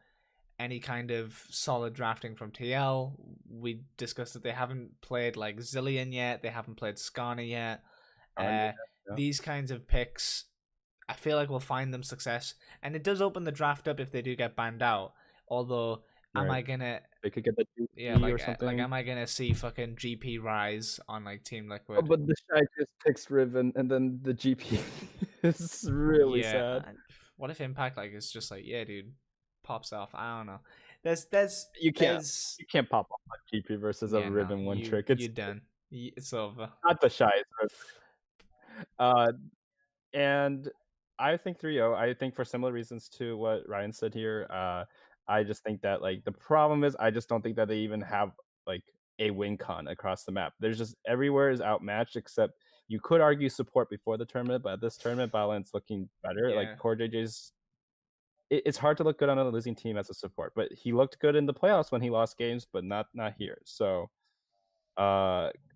any kind of solid drafting from TL. We discussed that they haven't played like Zillion yet. They haven't played Skarner yet. Yeah. These kinds of picks, I feel like will find them success, and it does open the draft up if they do get banned out. Although, am Right. I gonna? They could get the Yeah, GP or something. am I gonna see fucking GP rise on like Team Oh, Liquid? but the Shy just picks Riven, and then the GP is really Yeah. sad. What if Impact like is just like, yeah, dude, pops off? I don't know. There's You can't pop off on GP versus a yeah, no, Riven one trick. you're done. It's over. Not the Shy. Uh, and I think 3-0. I think for similar reasons to what Ryan said here. I just think that like the problem is I just don't think that they even have like a win con across the map. There's just everywhere is outmatched except you could argue support before the tournament, but at this tournament, Balance looking better. Like Yeah. Core JJ's it's hard to look good on a losing team as a support, but he looked good in the playoffs when he lost games, but not here. So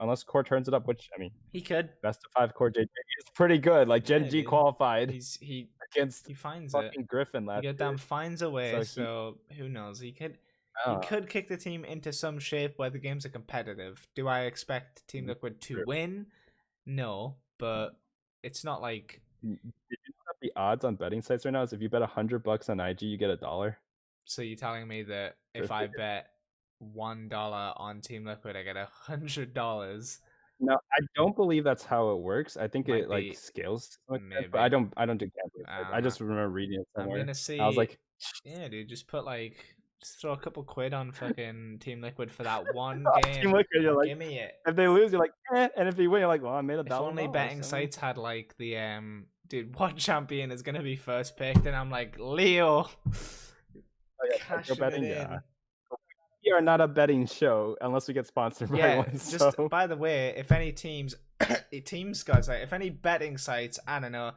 unless Core turns it up, which I mean He could. best of 5 Core JJ is pretty good. Like Gen G dude. qualified He against finds fucking it. Griffin He last year. goddamn finds a way. So So who knows? He could kick the team into some shape where the games are competitive. Do I expect Team Liquid to win? No, but it's not like. Did you know that the odds on betting sites right now is if you bet $100 on IG, you get $1? So you're telling me that if I bet $1 on Team Liquid, I get $100? No, I don't believe that's how it works. I think Might it like be, scales, but maybe. I don't do gambling. I don't I know. just remember reading it I'm somewhere. gonna I was see. like, Yeah, dude, just throw a couple quid on fucking Team Liquid for that one Team game. Liquid, you're like, Give me it. if they lose, you're like, and if they win, you're like, well, I made If only $1. betting sites had like the dude, what champion is gonna be first picked? And I'm like, Leo. Cashing betting, it in. yeah. We are not a betting show unless we get sponsored by one. Just so. by the way, if any teams, guys, like if any betting sites, I don't know,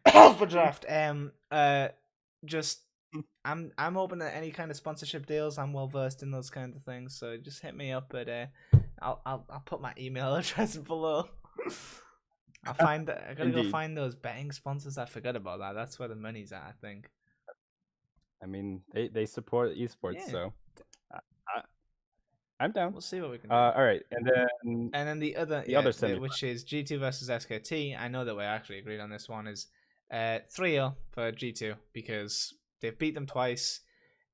Alpha Draft, just I'm open to any kind of sponsorship deals. I'm well versed in those kinds of things, so just hit me up at I'll put my email address below. I gotta go find those betting sponsors. I forgot about that. That's where the money's at, I think. I mean, they support esports, so I'm down. We'll see what we can do. All right, and then the other semi, which is G2 versus SKT. I know that we actually agreed on this one. Is 3-0 for G2 because they've beat them twice.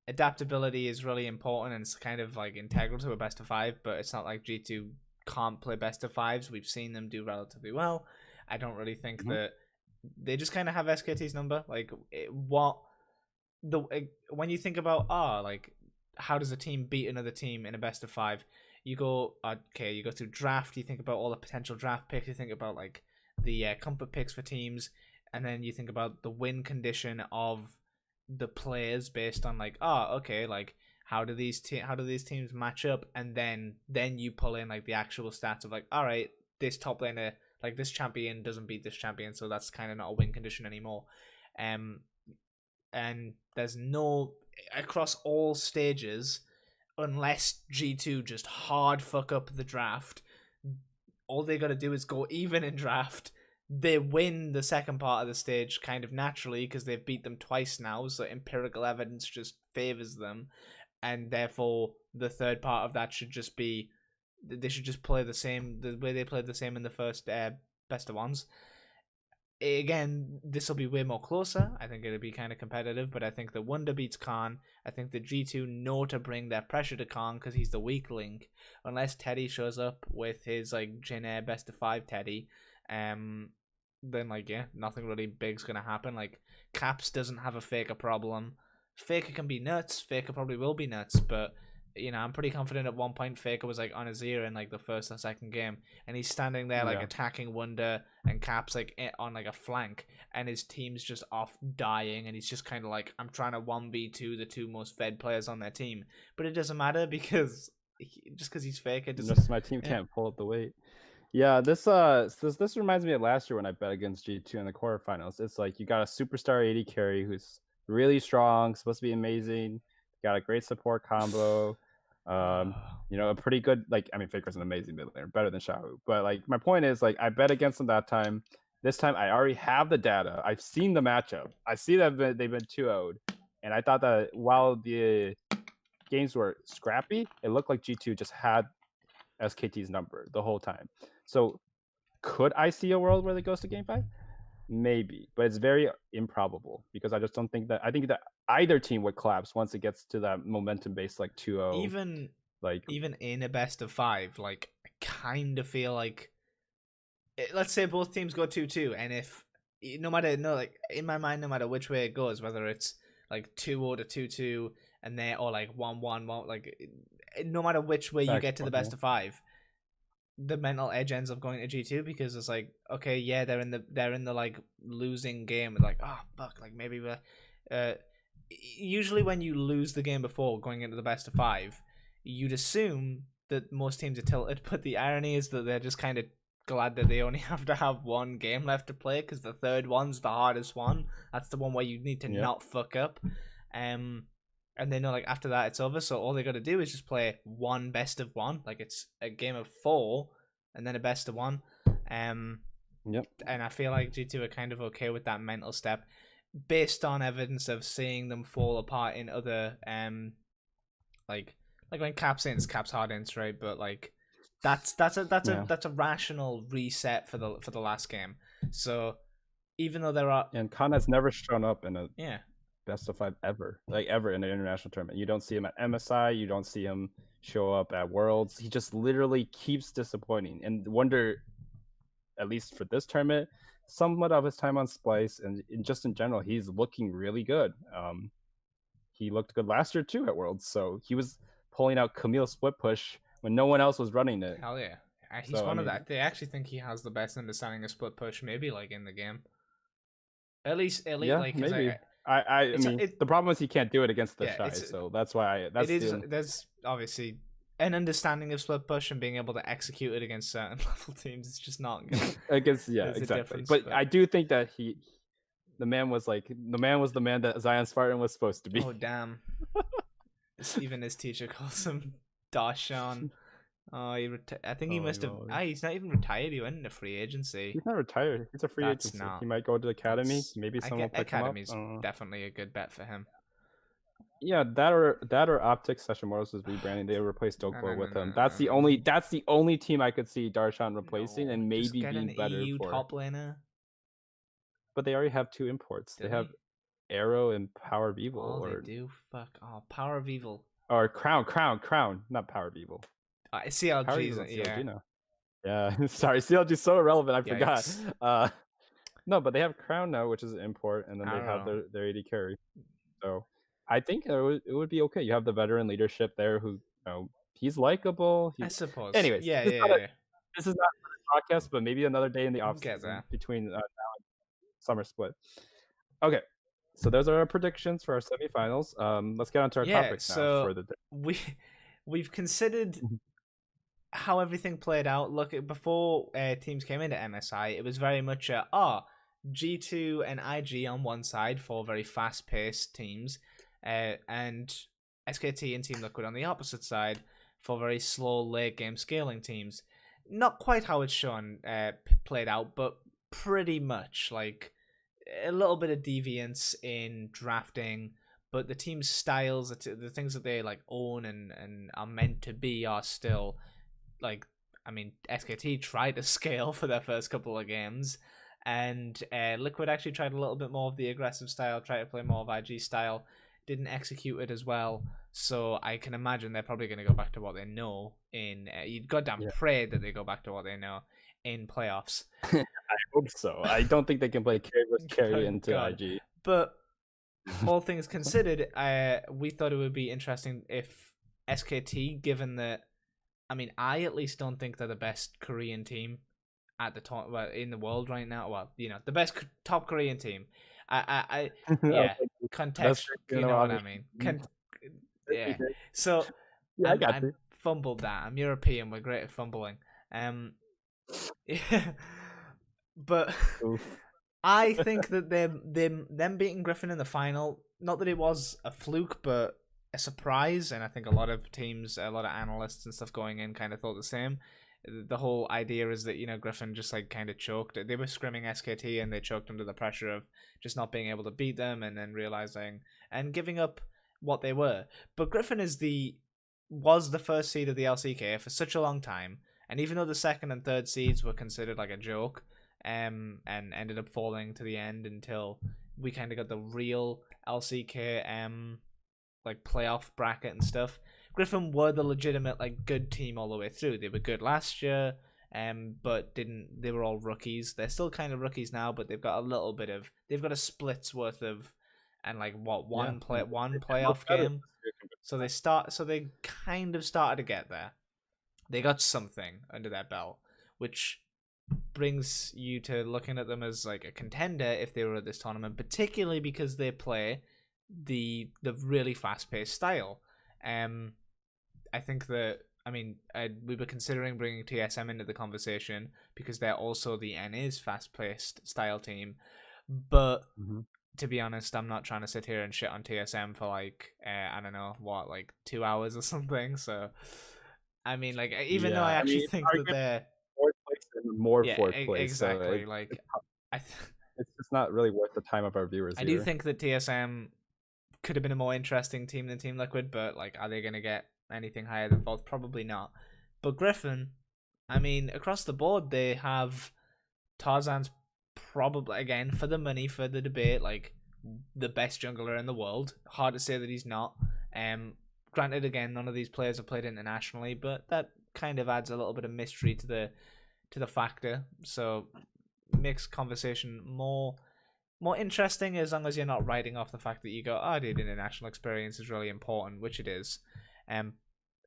Adaptability is really important and it's kind of like integral to a best of 5, but it's not like G2 can't play best of 5s. We've seen them do relatively well. I don't really think that they just kind of have SKT's number. Like when you think about like how does a team beat another team in a best of 5? You go through draft. You think about all the potential draft picks. You think about like the comfort picks for teams, and then you think about the win condition of the players based on like like how do these teams match up, and then you pull in like the actual stats of like, all right, this top laner, like this champion doesn't beat this champion, so that's kind of not a win condition anymore. And there's no across all stages, unless G2 just hard fuck up the draft, all they got to do is go even in draft. They win the second part of the stage kind of naturally because they've beat them twice now, so empirical evidence just favors them, and therefore the third part of that should just be they should just play the way they played the same in the first best of ones. Again, this will be way more closer. I think it'll be kind of competitive, but I think the Wonder beats Khan. I think the G2 know to bring their pressure to Khan because he's the weak link. Unless Teddy shows up with his like Jin Air best of 5 Teddy, then like nothing really big's gonna happen. Like Caps doesn't have a Faker problem. Faker can be nuts. Faker probably will be nuts, but I'm pretty confident at one point Faker was like on his ear in like the first or second game, and he's standing there like attacking Wonder and Caps like on like a flank, and his team's just off dying, and he's just kind of like, I'm trying to 1v2 the two most fed players on their team, but it doesn't matter because just because he's Faker doesn't. My team can't pull up the weight. Yeah, this reminds me of last year when I bet against G2 in the quarterfinals. It's like you got a superstar AD carry who's really strong, supposed to be amazing. Got a great support combo. A pretty good Faker's an amazing mid laner, better than Shahu. But like my point is like I bet against him that time. This time I already have the data. I've seen the matchup. I see that they've been 2-0'd. And I thought that while the games were scrappy, it looked like G2 just had SKT's number the whole time. So could I see a world where it goes to game 5? Maybe, but it's very improbable because I just don't think that. I think that either team would collapse once it gets to that momentum based like 2-0. Even in a best of 5, like I kind of feel like, let's say both teams go 2-2, and if in my mind, no matter which way it goes, whether it's like 2-0 to 2-2 and they or like 1-1, like no matter which way you get to the best of 5, the mental edge ends up going to G2 because it's like, okay, yeah, they're in the like losing game, and like, oh fuck, like maybe we're usually when you lose the game before going into the best of 5, you'd assume that most teams are tilted, but the irony is that they're just kind of glad that they only have to have one game left to play because the third one's the hardest one. That's the one where you need to not fuck up. And they know like after that it's over, so all they got to do is just play one best of 1, like it's a game of 4 and then a best of 1. And I feel like G2 are kind of okay with that mental step based on evidence of seeing them fall apart in other like when Caps hard ins, right? But like that's a rational reset for the last game. So even though there are, and Khan has never shown up in a best of 5 ever in an international tournament. You don't see him at MSI. You don't see him show up at Worlds. He just literally keeps disappointing. And wonder, at least for this tournament, somewhat of his time on Splice and just in general, he's looking really good. He looked good last year too at Worlds. So he was pulling out Camille split push when no one else was running it. Hell yeah. He's one of that. They actually think he has the best understanding of split push, maybe like in the game. At least like maybe. I mean, the problem is he can't do it against the Shy, so that's why there's obviously an understanding of split push and being able to execute it against certain level teams. It's just not gonna against exactly. But I do think that the man was the man that Zion Spartan was supposed to be. Oh damn! Even his teacher calls him Darshan. Oh, I think he must have. He's not even retired. He went into free agency. He's not retired. He's a free agency. He might go to the academy. Maybe someone pick him up. Academy's definitely a good bet for him. Yeah, that or Optics Session-Morals is rebranding. They replaced Dokbo with him. That's the only team I could see Darshan replacing and maybe being better EU for. top laner. But they already have 2 imports. They have Arrow and Power of Evil. Oh, they do. Fuck. Oh, Power of Evil. Or Crown, not Power of Evil. CLG, yeah. Sorry, CLG is so irrelevant. I forgot. No, but they have Crown now, which is an import, and then they have their AD carry. So I think it would be okay. You have the veteran leadership there, who he's likable. I suppose. Anyways, this is not a podcast, but maybe another day in the off season between now and summer split. Okay. So those are our predictions for our semifinals. Let's get on to our topics now for the day. We've considered how everything played out. Look, before teams came into MSI, it was very much G2 and IG on one side for very fast-paced teams, and SKT and Team Liquid on the opposite side for very slow late-game scaling teams. Not quite how it's shown played out, but pretty much like a little bit of deviance in drafting, but the team's styles, the things that they like own and are meant to be, are still like, I mean, SKT tried to scale for their first couple of games, and Liquid actually tried a little bit more of the aggressive style, tried to play more of IG style, didn't execute it as well. So I can imagine they're probably going to go back to what they know in. You'd goddamn pray that they go back to what they know in playoffs. I hope so. I don't think they can play carry versus carry into IG. But all things considered, we thought it would be interesting if SKT, given that, I mean, I at least don't think they're the best Korean team at the top, in the world right now. Well, the best top Korean team. Context. You know what I mean? So I fumbled that. I'm European. We're great at fumbling. Yeah. But Oof. I think that them beating Griffin in the final, not that it was a fluke, but a surprise, and I think a lot of teams, a lot of analysts and stuff going in kind of thought the same. The whole idea is that Griffin just like kind of choked. They were scrimming SKT and they choked under the pressure of just not being able to beat them, and then realizing and giving up what they were. But Griffin was the first seed of the LCK for such a long time, and even though the second and third seeds were considered like a joke, and ended up falling to the end until we kind of got the real LCK like playoff bracket and stuff. Griffin were the legitimate like good team all the way through. They were good last year, but didn't. They were all rookies. They're still kind of rookies now, but they've got a little bit of. They've got a split's worth of, and like what Yeah, one they look playoff better game. this year compared So to they last start. So they kind of started to get there. They got something under their belt, which brings you to looking at them as like a contender if they were at this tournament, particularly because they play the really fast paced style. I think that we were considering bringing TSM into the conversation because they're also the NA's fast paced style team, but year. Mhm. to be honest, I'm not trying to sit here and shit on TSM for like I don't know what, like 2 hours or something. So I mean, like even though I Yeah, I actually mean, it's think that arguably they're fourth place and more yeah, fourth place, so exactly. Like I th- it's just not really worth the time of our viewers I do here. think that TSM could have been a more interesting team than Team Liquid, but like, are they going to get anything higher than fourth? Probably not. But Griffin, I mean, across the board, they have Tarzan's probably again for the money for the debate, like the best jungler in the world. Hard to say that he's not. Granted, again, none of these players have played internationally, but that kind of adds a little bit of mystery to the factor. So makes conversation more interesting as long as you're not writing off the fact that you go, oh, dude, international experience is really important, which it is. Um,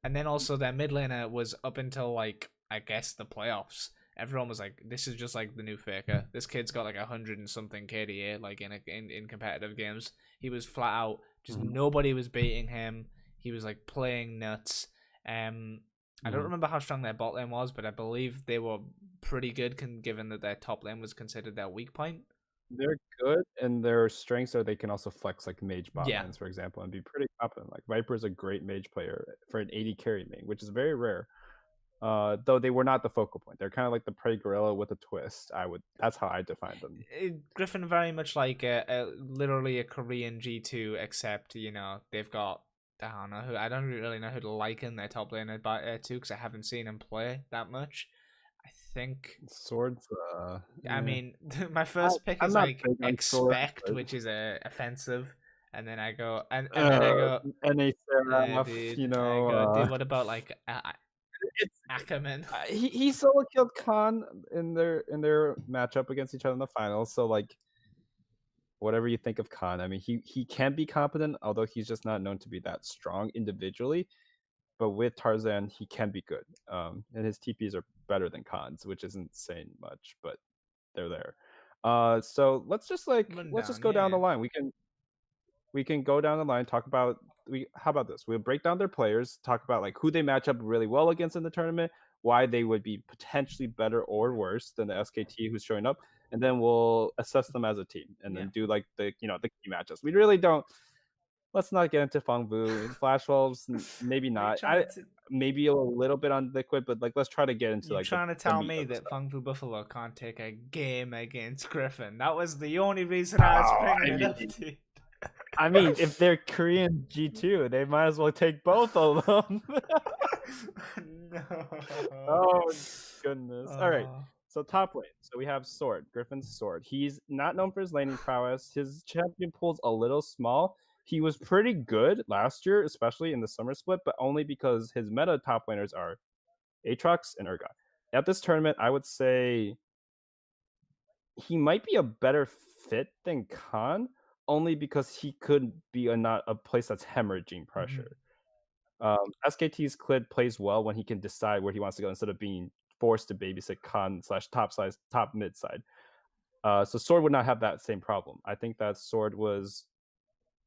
and then also their mid laner was up until like I guess the playoffs. Everyone was like, "This is just like the new Faker. This kid's got like 100 and something KDA like in competitive games. He was flat out just Mhm, nobody was beating him. He was like playing nuts. I don't mhm. remember how strong their bot lane was, but I believe they were pretty good given that their top lane was considered their weak point. They're good, and their strengths are they can also flex, like, mage bot Yeah, lanes, for example, and be pretty competent. Like, Viper is a great mage player for an 80 carry main, which is very rare. Though they were not the focal point. They're kinda like the prey gorilla with a twist, that's how I define them. Griffin very much like literally a Korean G2, except they've got I don't really know who to liken their top laner to because I haven't seen him play that much. I think Swords, I yeah. mean my I first pick I'm is not like big on Swords, expect, but which is offensive, and then I go and then I go NA Seraph, dude, I go dude. What about like it's Ackerman? he solo killed Khan in their matchup against each other in the finals. So like whatever you think of Khan, I mean he can be competent, although he's just not known to be that strong individually. But with Tarzan, he can be good. And his TPs are better than Khan's, which isn't saying much, but they're there. So let's just Rundown, go down the yeah. line. We can go down the line, talk about we how about this? We'll break down their players, talk about like who they match up really well against in the tournament, why they would be potentially better or worse than the SKT who's showing up, and then we'll assess them as a team and Yeah. then do like the key matchups. We really don't let's not get into Fangbu. Flash Wolves, maybe Are you not. trying I to maybe a little bit on Liquid, but like let's try to get into You like trying to the tell meat me of the that stuff. Fang Fu Buffalo can't take a game against Griffin? That was the only reason I was Oh, bringing it up to. I mean, if they're Korean G2, they might as well take both of them. No. Oh goodness. All right. Oh. So top lane. So we have Sword, Griffin's Sword. He's not known for his laning prowess. His champion pool's a little small. He was pretty good last year, especially in the summer split, but only because his meta top laners are Aatrox and Urgot. At this tournament, I would say he might be a better fit than Khan, only because he could be not a place that's hemorrhaging Mhm. pressure. SKT's Clid plays well when he can decide where he wants to go instead of being forced to babysit Khan slash top mid side. So Sword would not have that same problem. I think that Sword was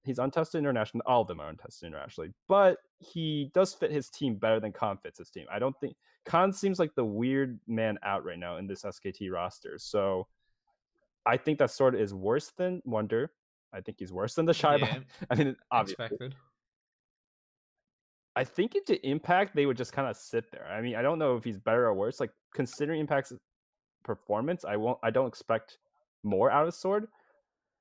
He's untested international. All of them are untested internationally, but he does fit his team better than Khan fits his team. I don't think Khan seems like the weird man out right now in this SKT roster. So I think that Sword is worse than Wonder. I think he's worse than the Shy Bot. Yeah, I mean, obviously. expected. I think into Impact, they would just kind of sit there. I mean, I don't know if he's better or worse. Like considering Impact's performance, I don't expect more out of Sword.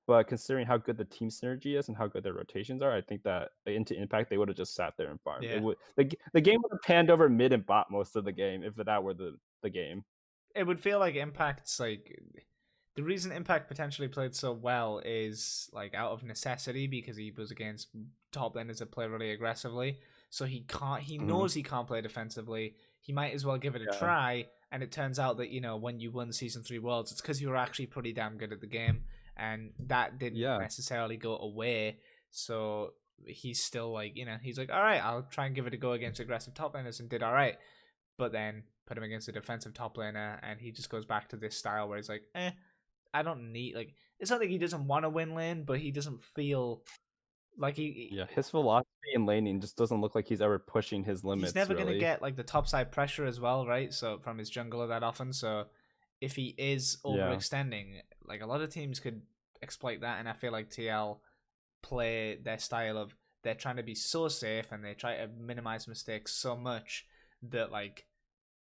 But considering how good the team synergy is and how good their rotations are, I think that into Impact they would have just sat there and farmed. It Yeah. would the game would have panned over mid and bot most of the game if that were the game. It would feel like Impact's like the reason Impact potentially played so well is like out of necessity because he was against top laners that play really aggressively. So he can't. He Mhm. knows he can't play defensively. He might as well give it a Yeah, try. And it turns out that when you won season 3 worlds, it's because you were actually pretty damn good at the game, and that didn't yeah, necessarily go away. So he's still like he's like, all right, I'll try and give it a go against aggressive top laners, and did all right. But then put him against a defensive top laner, and he just goes back to this style where he's like, I don't need like. It's not like he doesn't want to win lane, but he doesn't feel like yeah. His velocity and laning just doesn't look like he's ever pushing his he's limits never gonna really. get like the top side pressure as well, right? So from his jungler that often. So if he is Yeah, overextending, like a lot of teams could exploit that, and I feel like TL play their style of they're trying to be so safe and they try to minimize mistakes so much that like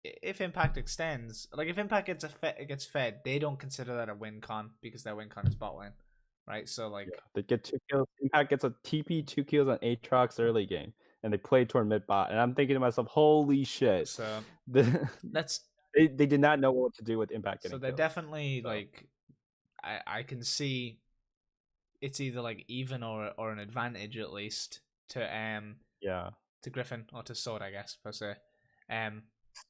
if Impact extends, like if Impact gets fed, they don't consider that a win con because their win con is bot lane, right? So yeah. like, They get 2 kills. Impact gets a TP 2 kills on Aatrox early game, and they play toward mid bot. And I'm thinking to myself, holy shit. so The, that's they did not know what to do with Impact so getting they're kills. definitely So like, I can see it's either like even or an advantage at least yeah. to Griffin or to Sword, I guess per se. Um,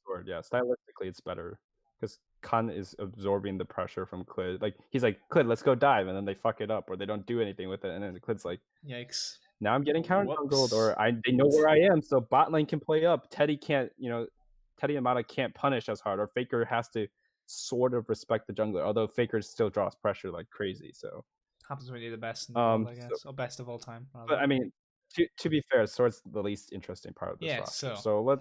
Sword, yeah. Stylistically, it's better because Khan is absorbing the pressure from Klid. Like he's like, Klid, let's go dive, and then they fuck it up or they don't do anything with it, and then Klid's like, yikes! now I'm getting counter jungled, Whoops. or they know where I am, so bot lane can play up. Teddy can't, Teddy Amada can't punish as hard, or Faker has to sort of respect the jungler, although Faker still draws pressure like crazy. So, Happens when you're the best in the world, I so guess, or best of all time, but rather. I mean, to be fair, Sword's the least interesting part of this Yeah. roster. So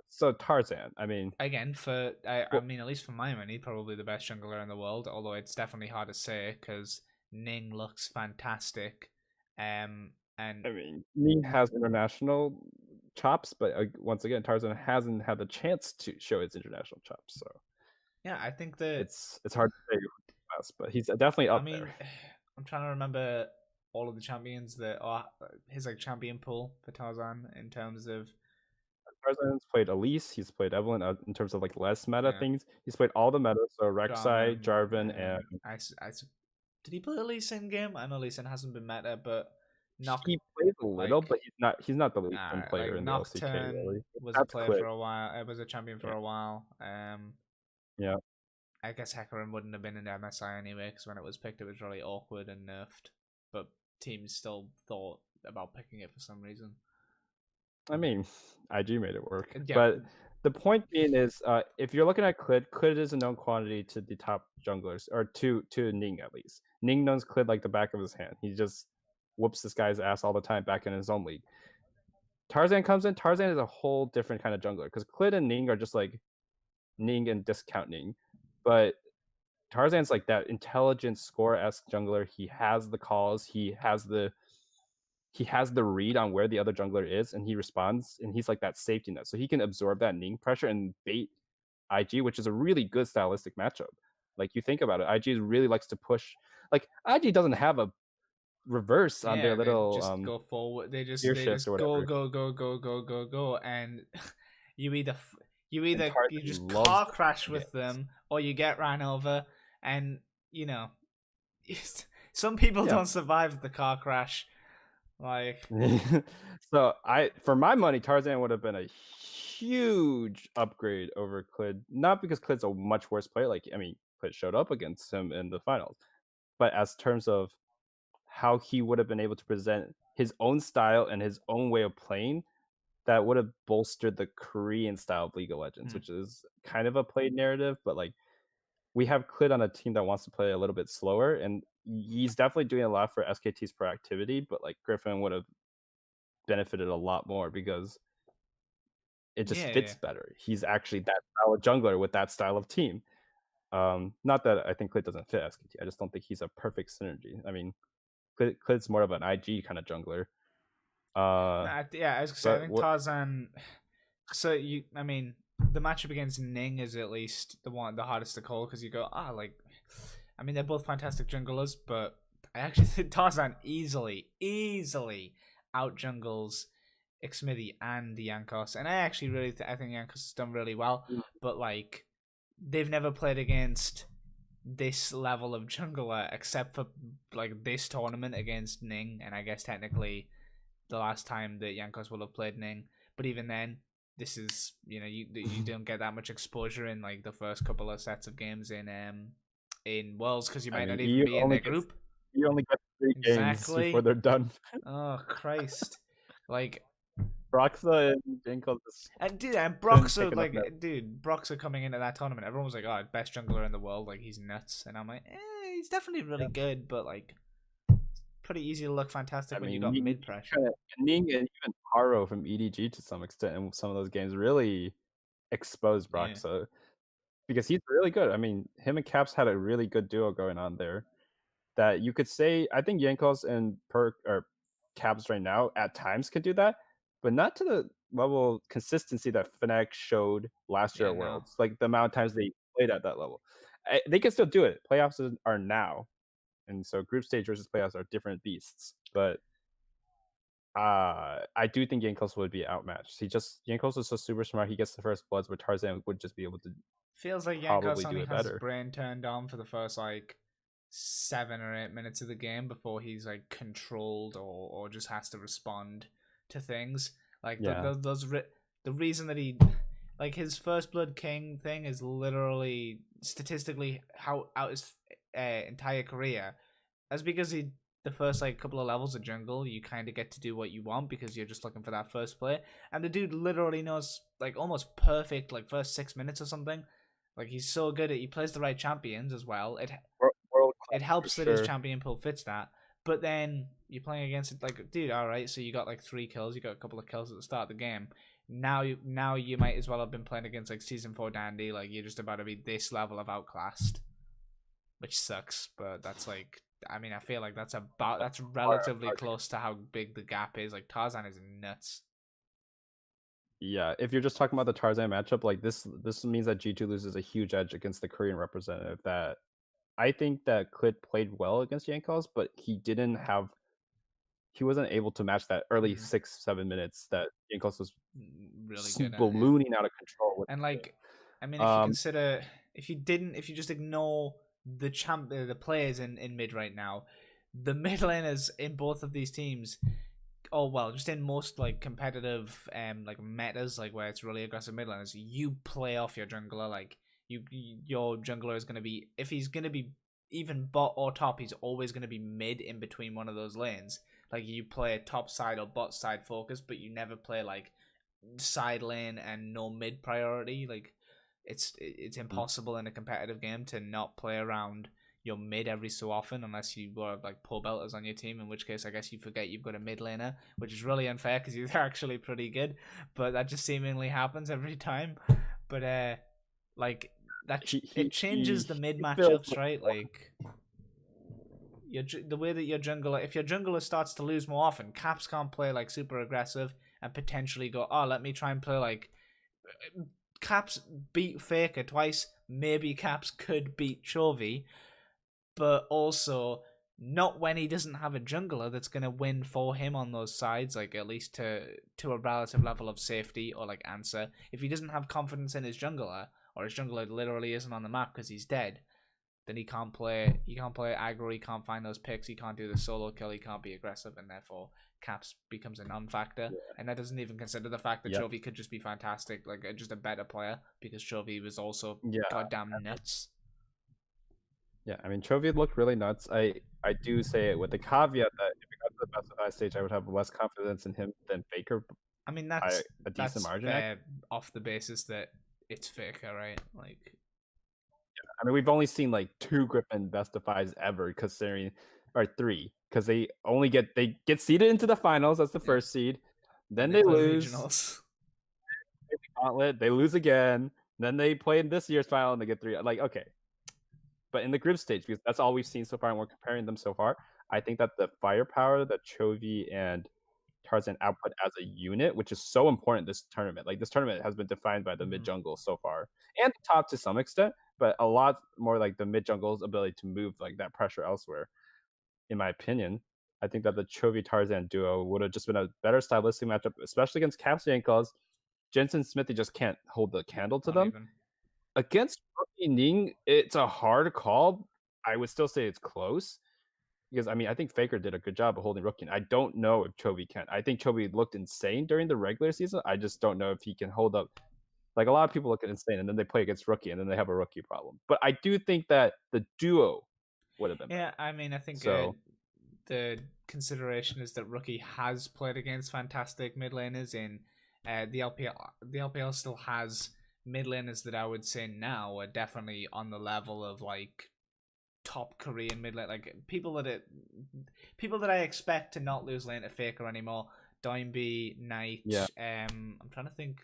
So Tarzan. I mean, again, I well, mean, at least for my money, probably the best jungler in the world. Although it's definitely hard to say because Ning looks fantastic, and I mean, Ning has international chops, but once again, Tarzan hasn't had the chance to show his international chops. So yeah, I think that it's hard to say who's the best, but he's definitely I up there. mean, I'm trying to remember all of the champions that are his like champion pool for Tarzan in terms of Tarzan's played Elise, he's played Evelyn in terms of like less meta yeah, things. He's played all the meta, so Rek'Sai, Jarvan. Jarvan, and Did he play Lee Sin game? I know Lee Sin hasn't been meta, but Noct he plays a little, like but he's not the lead in player in the LCK Nocturne really. was a That's player Clid. for a while. It was a champion for Yeah, a while. yeah. I guess Hecarim wouldn't have been in MSI anyway because when it was picked, it was really awkward and nerfed. But teams still thought about picking it for some reason. I mean, IG made it work. Yeah, But the point being is, if you're looking at Clid is a known quantity to the top junglers, or to Ning at least. Ning knows Clid like the back of his hand. He just whoops this guy's ass all the time back in his own league. Tarzan comes in. Tarzan is a whole different kind of jungler because Clid and Ning are just like Ning and discount Ning, but Tarzan's like that intelligent score-esque jungler. He has the calls. He has the read on where the other jungler is, and he responds, and he's like that safety net. So he can absorb that Ning pressure and bait IG, which is a really good stylistic matchup. Like you think about it, IG really likes to push. Like IG doesn't have a reverse on their yeah, they little just go forward. They just gear they shift or just go whatever. go go go go go go, and you either And you Tarzan just loves car the crash game. with them or you get ran over, and you know some people Yeah. don't survive the car crash. Like So for my money, Tarzan would have been a huge upgrade over Clid. Not because Clid's a much worse player. Like I mean, Clid showed up against him in the finals, but as terms of how he would have been able to present his own style and his own way of playing, that would have bolstered the Korean style of League of Legends, hmm. which is kind of a played narrative, but like we have Clit on a team that wants to play a little bit slower, and he's definitely doing a lot for SKT's proactivity, but, like, Griffin would have benefited a lot more because it just Yeah, fits yeah. better. He's actually that style of jungler with that style of team. Not that I think Clit doesn't fit SKT, I just don't think he's a perfect synergy. I mean, Clit's more of an IG kind of jungler. Uh, Yeah, I was gonna say, I but think what Tarzan. So I mean, the matchup against Ning is at least the hardest to call because you go, like, I mean, they're both fantastic junglers, but I actually think Tarzan easily out jungles Xmithie and Yankos, and I actually really, I think Yankos has done really well, but like, they've never played against this level of jungler except for like this tournament against Ning, and I guess technically the last time that Yankos will have played Ning. But even then, this is you don't get that much exposure in like the first couple of sets of games in Worlds because you I might mean, not even be in their group. he only gets 3 games before Exactly. they're done. Oh Christ! Like, Broxa and Jinkle just and dude, and couldn't Broxer, take enough net. like, dude, Broxer coming into that tournament, everyone was like, "Oh, best jungler in the world, like he's nuts," and I'm like, he's definitely really good, but like, pretty easy to look I fantastic when you mean, got Ning mid pressure. kinda Ning and even Haro from EDG to some extent in some of those games really exposed Yeah, Broxa because he's really good. I mean, him and Caps had a really good duo going on there that you could say I think Jankos and Perk or Caps right now at times could do that, but not to the level of consistency that Fnatic showed last year yeah, at no. Worlds. Like the amount of times they played at that level. They can still do it. Playoffs are now, and so group stage versus playoffs are different beasts. But I do think Jankos would be outmatched. Jankos is so super smart. He gets the first bloods, but Tarzan would just be able to Feels like Yankos probably do only it has his better. brain turned on for the first like 7 or 8 minutes of the game before he's like controlled or just has to respond to things. Like Yeah. the reason that he like his first blood king thing is literally statistically how out his entire career. That's because he the first like couple of levels of jungle you kind of get to do what you want because you're just looking for that first play, and the dude literally knows like almost perfect like first 6 minutes or something. Like he's so good at he plays the right champions as well. World It class for helps that his sure. champion pool fits that. But then you're playing against it like, dude, all right, so you got like 3 kills, you got a couple of kills at the start of the game. Now you might as well have been playing against like season 4 Dandy, like you're just about to be this level of outclassed, which sucks. But that's like, I mean, I feel like that's relatively close to how big the gap is. Like Tarzan is nuts. Yeah, if you're just talking about the Tarzan matchup, like this means that G2 loses a huge edge against the Korean representative. That I think that Clit played well against Jankos, but he wasn't able to match that early Mm, 6-7 minutes that Jankos was really good at, yeah. ballooning out of control with And the like, I mean, game. if you consider, if you just ignore the players in mid right now, the mid laners in both of these teams, oh well, just in most like competitive like metas, like where it's really aggressive mid laners, you play off your jungler. Like your jungler is gonna be, if he's gonna be even bot or top, he's always gonna be mid in between one of those lanes. Like you play top side or bot side focus, but you never play like side lane and no mid priority. Like it's impossible in a competitive game to not play around your mid every so often unless you were like pull belters on your team, in which case I guess you forget you've got a mid laner, which is really unfair because you're actually pretty good, but that just seemingly happens every time. But like it changes the mid He feels matchups, right? Like the way that your jungler, if your jungler starts to lose more often, Caps can't play like super aggressive and potentially go, oh, let me try and play like Caps beat Faker twice. Maybe Caps could beat Chovy, but also not when he doesn't have a jungler that's going to win for him on those sides, like at least to a relative level of safety or like answer. If he doesn't have confidence in his jungler, or his jungler literally isn't on the map because he's dead, then he can't play. He can't play aggro. He can't find those picks. He can't do the solo kill. He can't be aggressive, and therefore Caps becomes a non-factor. And that doesn't even consider the fact that yeah, Chovy could just be fantastic, like just a better player because Chovy was also yeah, goddamn nuts. yeah. I mean, Chovy looked really nuts. I do say it with the caveat that if it got to the best of that stage, I would have less confidence in him than Faker I mean, by a decent that's margin. fair off the basis that it's Faker, right? Like, I mean, we've only seen like 2 Griffin best of fives ever, considering or 3, because they get seeded into the finals as the Yeah, first seed, and then they they play lose regionals. the gauntlet, they lose again, then they play in this year's final and they get 3. Like, okay, but in the group stage, because that's all we've seen so far, and we're comparing them so far, I think that the firepower that Chovy and Tarzan output as a unit, which is so important this tournament. Like this tournament has been defined by the mid jungle so far, and the top to some extent, but a lot more like the mid jungle's ability to move like that pressure elsewhere. In my opinion, I think that the Chovy Tarzan duo would have just been a better stylistic matchup, especially against Caps because Jensen Smithy just can't hold the candle to Not them. even. Against Rookie Ning, it's a hard call. I would still say it's close because I mean I think Faker did a good job of holding Rookie. I don't know if Chovy can. I think Chovy looked insane during the regular season. I just don't know if he can hold up. Like a lot of people look at insane, and then they play against Rookie, and then they have a Rookie problem. But I do think that the duo would have been better. Yeah, I mean, I think So the consideration is that Rookie has played against fantastic mid laners in the LPL. The LPL still has mid laners that I would say now are definitely on the level of like top Korean mid lane, like people that I expect to not lose lane to Faker anymore. Doinby, Knight. yeah, I'm trying to think.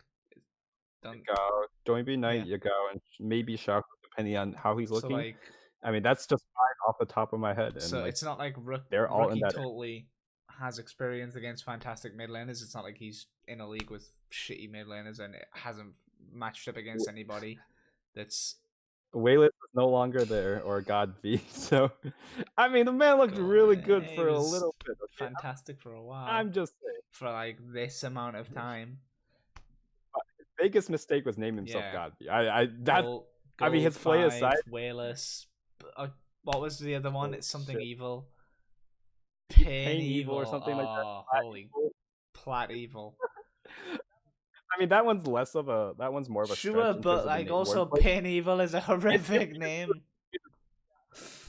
Yagao, Doinby, Knight, Yeah. Yagao, and maybe Shaco, depending on how he's So looking. like, I mean, that's just 5 off the top of my head, and so like it's not like they're all in Rookie that. totally has experience against fantastic mid laners. It's not like he's in a league with shitty mid laners and it hasn't matched up against anybody that's Wayless is no longer there, or God V. So, I mean, the man looked really good He for a was little bit. Okay, fantastic for a while, I'm just saying. for like this amount of time. His biggest mistake was naming himself Yeah. God V. That I mean, Gold his play aside, 5, Wayless. What was the other one? oh, It's something shit. evil. Pain Pain Evil or evil. something like that. Oh, holy plat evil. I mean, that one's more of a Sure, stretch in terms but of the like name also wordplay. Pain Evil is a horrific name.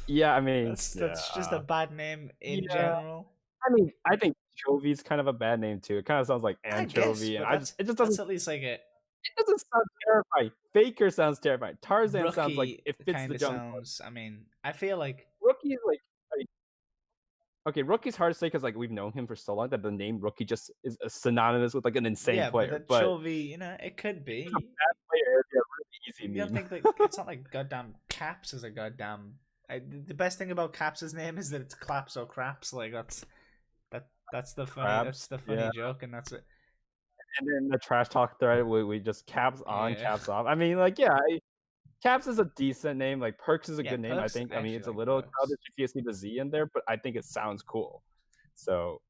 Yeah, I mean, That's just a bad name in yeah. general. I mean, I think Chovy's kind of a bad name too. It kind of sounds like I guess, anchovy, and but it just that's doesn't at least like a sound terrifying. Faker sounds terrifying. Tarzan sounds like Rookie it fits kind the of jungle. sounds. I mean, I feel like Rookie is like okay, Rookie's hard to say because like we've known him for so long that the name Rookie just is synonymous with like an insane yeah, but player. that But Chovy, it could he's a be. bad player. It'd be a really easy You don't meme. think that it's not like goddamn Caps is a goddamn. The best thing about Caps' name is that it's claps or craps. Like that's the funny Crabs, yeah. joke, and that's it. And then the trash talk thread, we just caps on, Yeah, caps off. I mean, like, yeah, Caps is a decent name. Like Perks is a yeah. good name. I Perks. think. I I mean, actually it's a like little Perks. crowded if you see the Z in there, but I think it sounds cool. So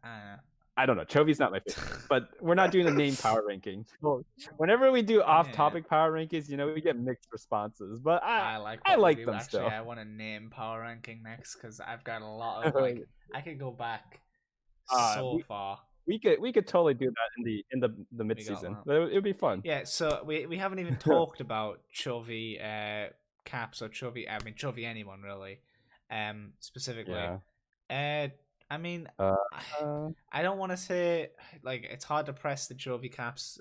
Uh, I don't know. Chovy's not my favorite, but we're not doing a name power ranking. So whenever we do yeah. off-topic power rankings, we get mixed responses. But I like I what we like do. them Actually, still. I want to name power ranking next because I've got a lot of like I could go back uh, so we, far. we could totally do that in the mid We got season. one. It would be fun. Yeah, so we haven't even talked about Chovy Caps or Chovy anyone really, specifically. Yeah. Uh, I mean, Uh, I, uh, I don't want to say like it's hard to press the Chovy Caps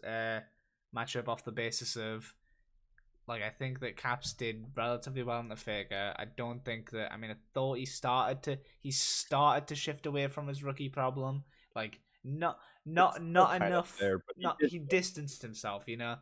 matchup off the basis of like I think that Caps did relatively well in the Faker. I don't think that I thought he started to shift away from his rookie problem. Like it's still not kind of enough. there, but Not he distanced himself. yeah.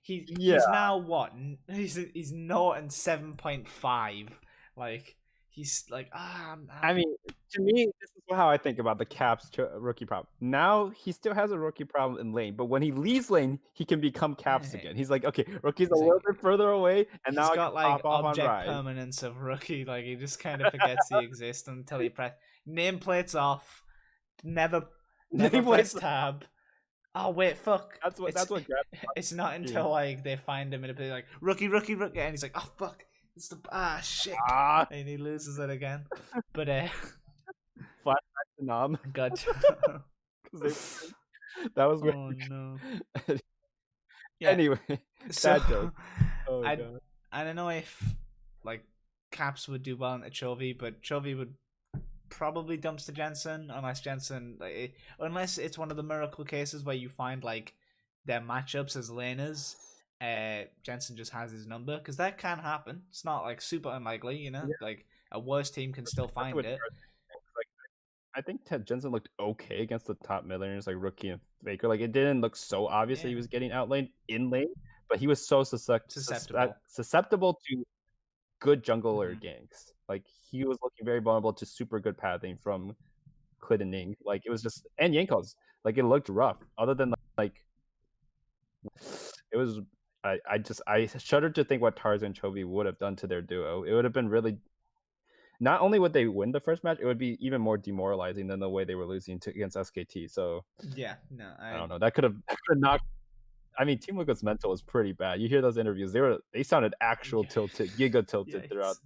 He's now what? He's not in 7.5. Like he's like I mean, to me, this is how I think about the Caps rookie problem. Now he still has a rookie problem in lane, but when he leaves lane, he can become Caps eh, again. He's like, okay, rookie's a he's little like bit further away, and he's now I can got like pop off on object Ride. permanence of rookie. Like he just kind of forgets he exists until he press nameplates off. Never press tab. Oh wait, fuck! That's what grabs It's not me. until like they find him in a bit like rookie, and he's like, oh fuck, it's the shit, Ah, and he loses it again. But flashback to Nom. God, That was oh no. Yeah. Anyway, So sad joke. Oh I god. I don't know if like Caps would do well into Chovy, but Chovy would probably dumpster Jensen unless it's one of the miracle cases where you find like their matchups as laners Jensen just has his number, because that can happen. It's not like super unlikely, you know. Yeah, Like a worse team can still that's find what it. like I think Ted Jensen looked okay against the top mid laners like Rookie and Faker. Like it didn't look so obvious that Yeah, he was getting outlaned in lane, but he was so susceptible. susceptible to good jungler Hmm. ganks. Like he was looking very vulnerable to super good pathing from Clit and Ning. Like it was just and Yankos. Like it looked rough. Other than like it was I shuddered to think what Tarzan and Chovy would have done to their duo. It would have been really not only would they win the first match, it would be even more demoralizing than the way they were losing against SKT. So Yeah, no, I don't know. That could have knocked. I mean, Team Liquid's mental was pretty bad. You hear those interviews; they sounded actual yeah, tilted, giga tilted yikes. throughout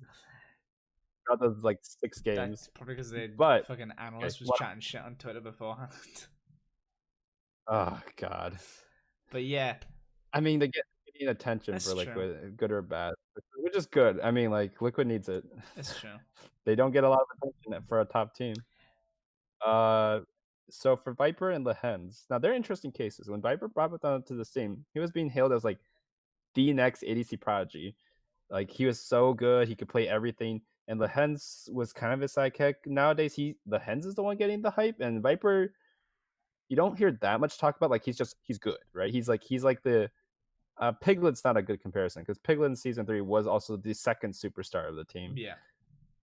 those like 6 games. That's probably because the But fucking okay, analyst was what? chatting shit on Twitter beforehand. Oh God. But yeah, I mean, they get getting attention that's for true. Liquid, good or bad, which is good. I mean, like Liquid needs it. That's true. They don't get a lot of attention for a top team. Uh, so for Viper and the Hens, now they're interesting cases. When Viper brought them to the team, he was being hailed as like the next ADC prodigy. Like he was so good, he could play everything. And the Hens was kind of his sidekick. Nowadays, the Hens is the one getting the hype, and Viper, you don't hear that much talk about. Like he's good, right? He's like the Piglet's not a good comparison because Piglet in season 3 was also the second superstar of the team. Yeah.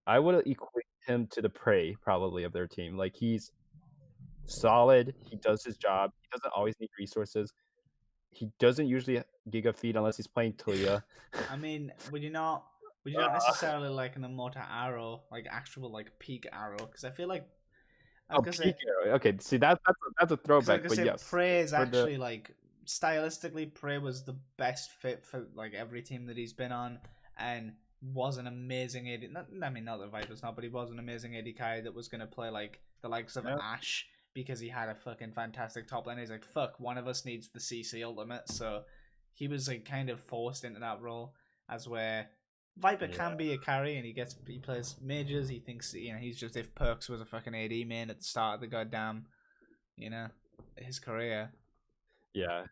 I would equate him to the Prey probably of their team. Like he's solid. He does his job. He doesn't always need resources. He doesn't usually giga feed unless he's playing Talia. I mean, would you not necessarily like an Immortal Arrow, like actual like peak arrow? Because I feel like I was Oh, gonna say, peak arrow. Okay, see that's a because I was throwback, gonna but say yes, Prey is for the actually like stylistically, Prey was the best fit for like every team that he's been on, and was an amazing AD. Not, I mean, not that Viper's not, but he was an amazing AD carry that was gonna play like the likes of yeah, Ashe because he had a fucking fantastic top lane. He's like, fuck, one of us needs the CC ultimate, so he was like kind of forced into that role as where Viper yeah, can be a carry and he plays mages. He thinks he's just if Perks was a fucking AD main at the start of the goddamn you know his career. yeah.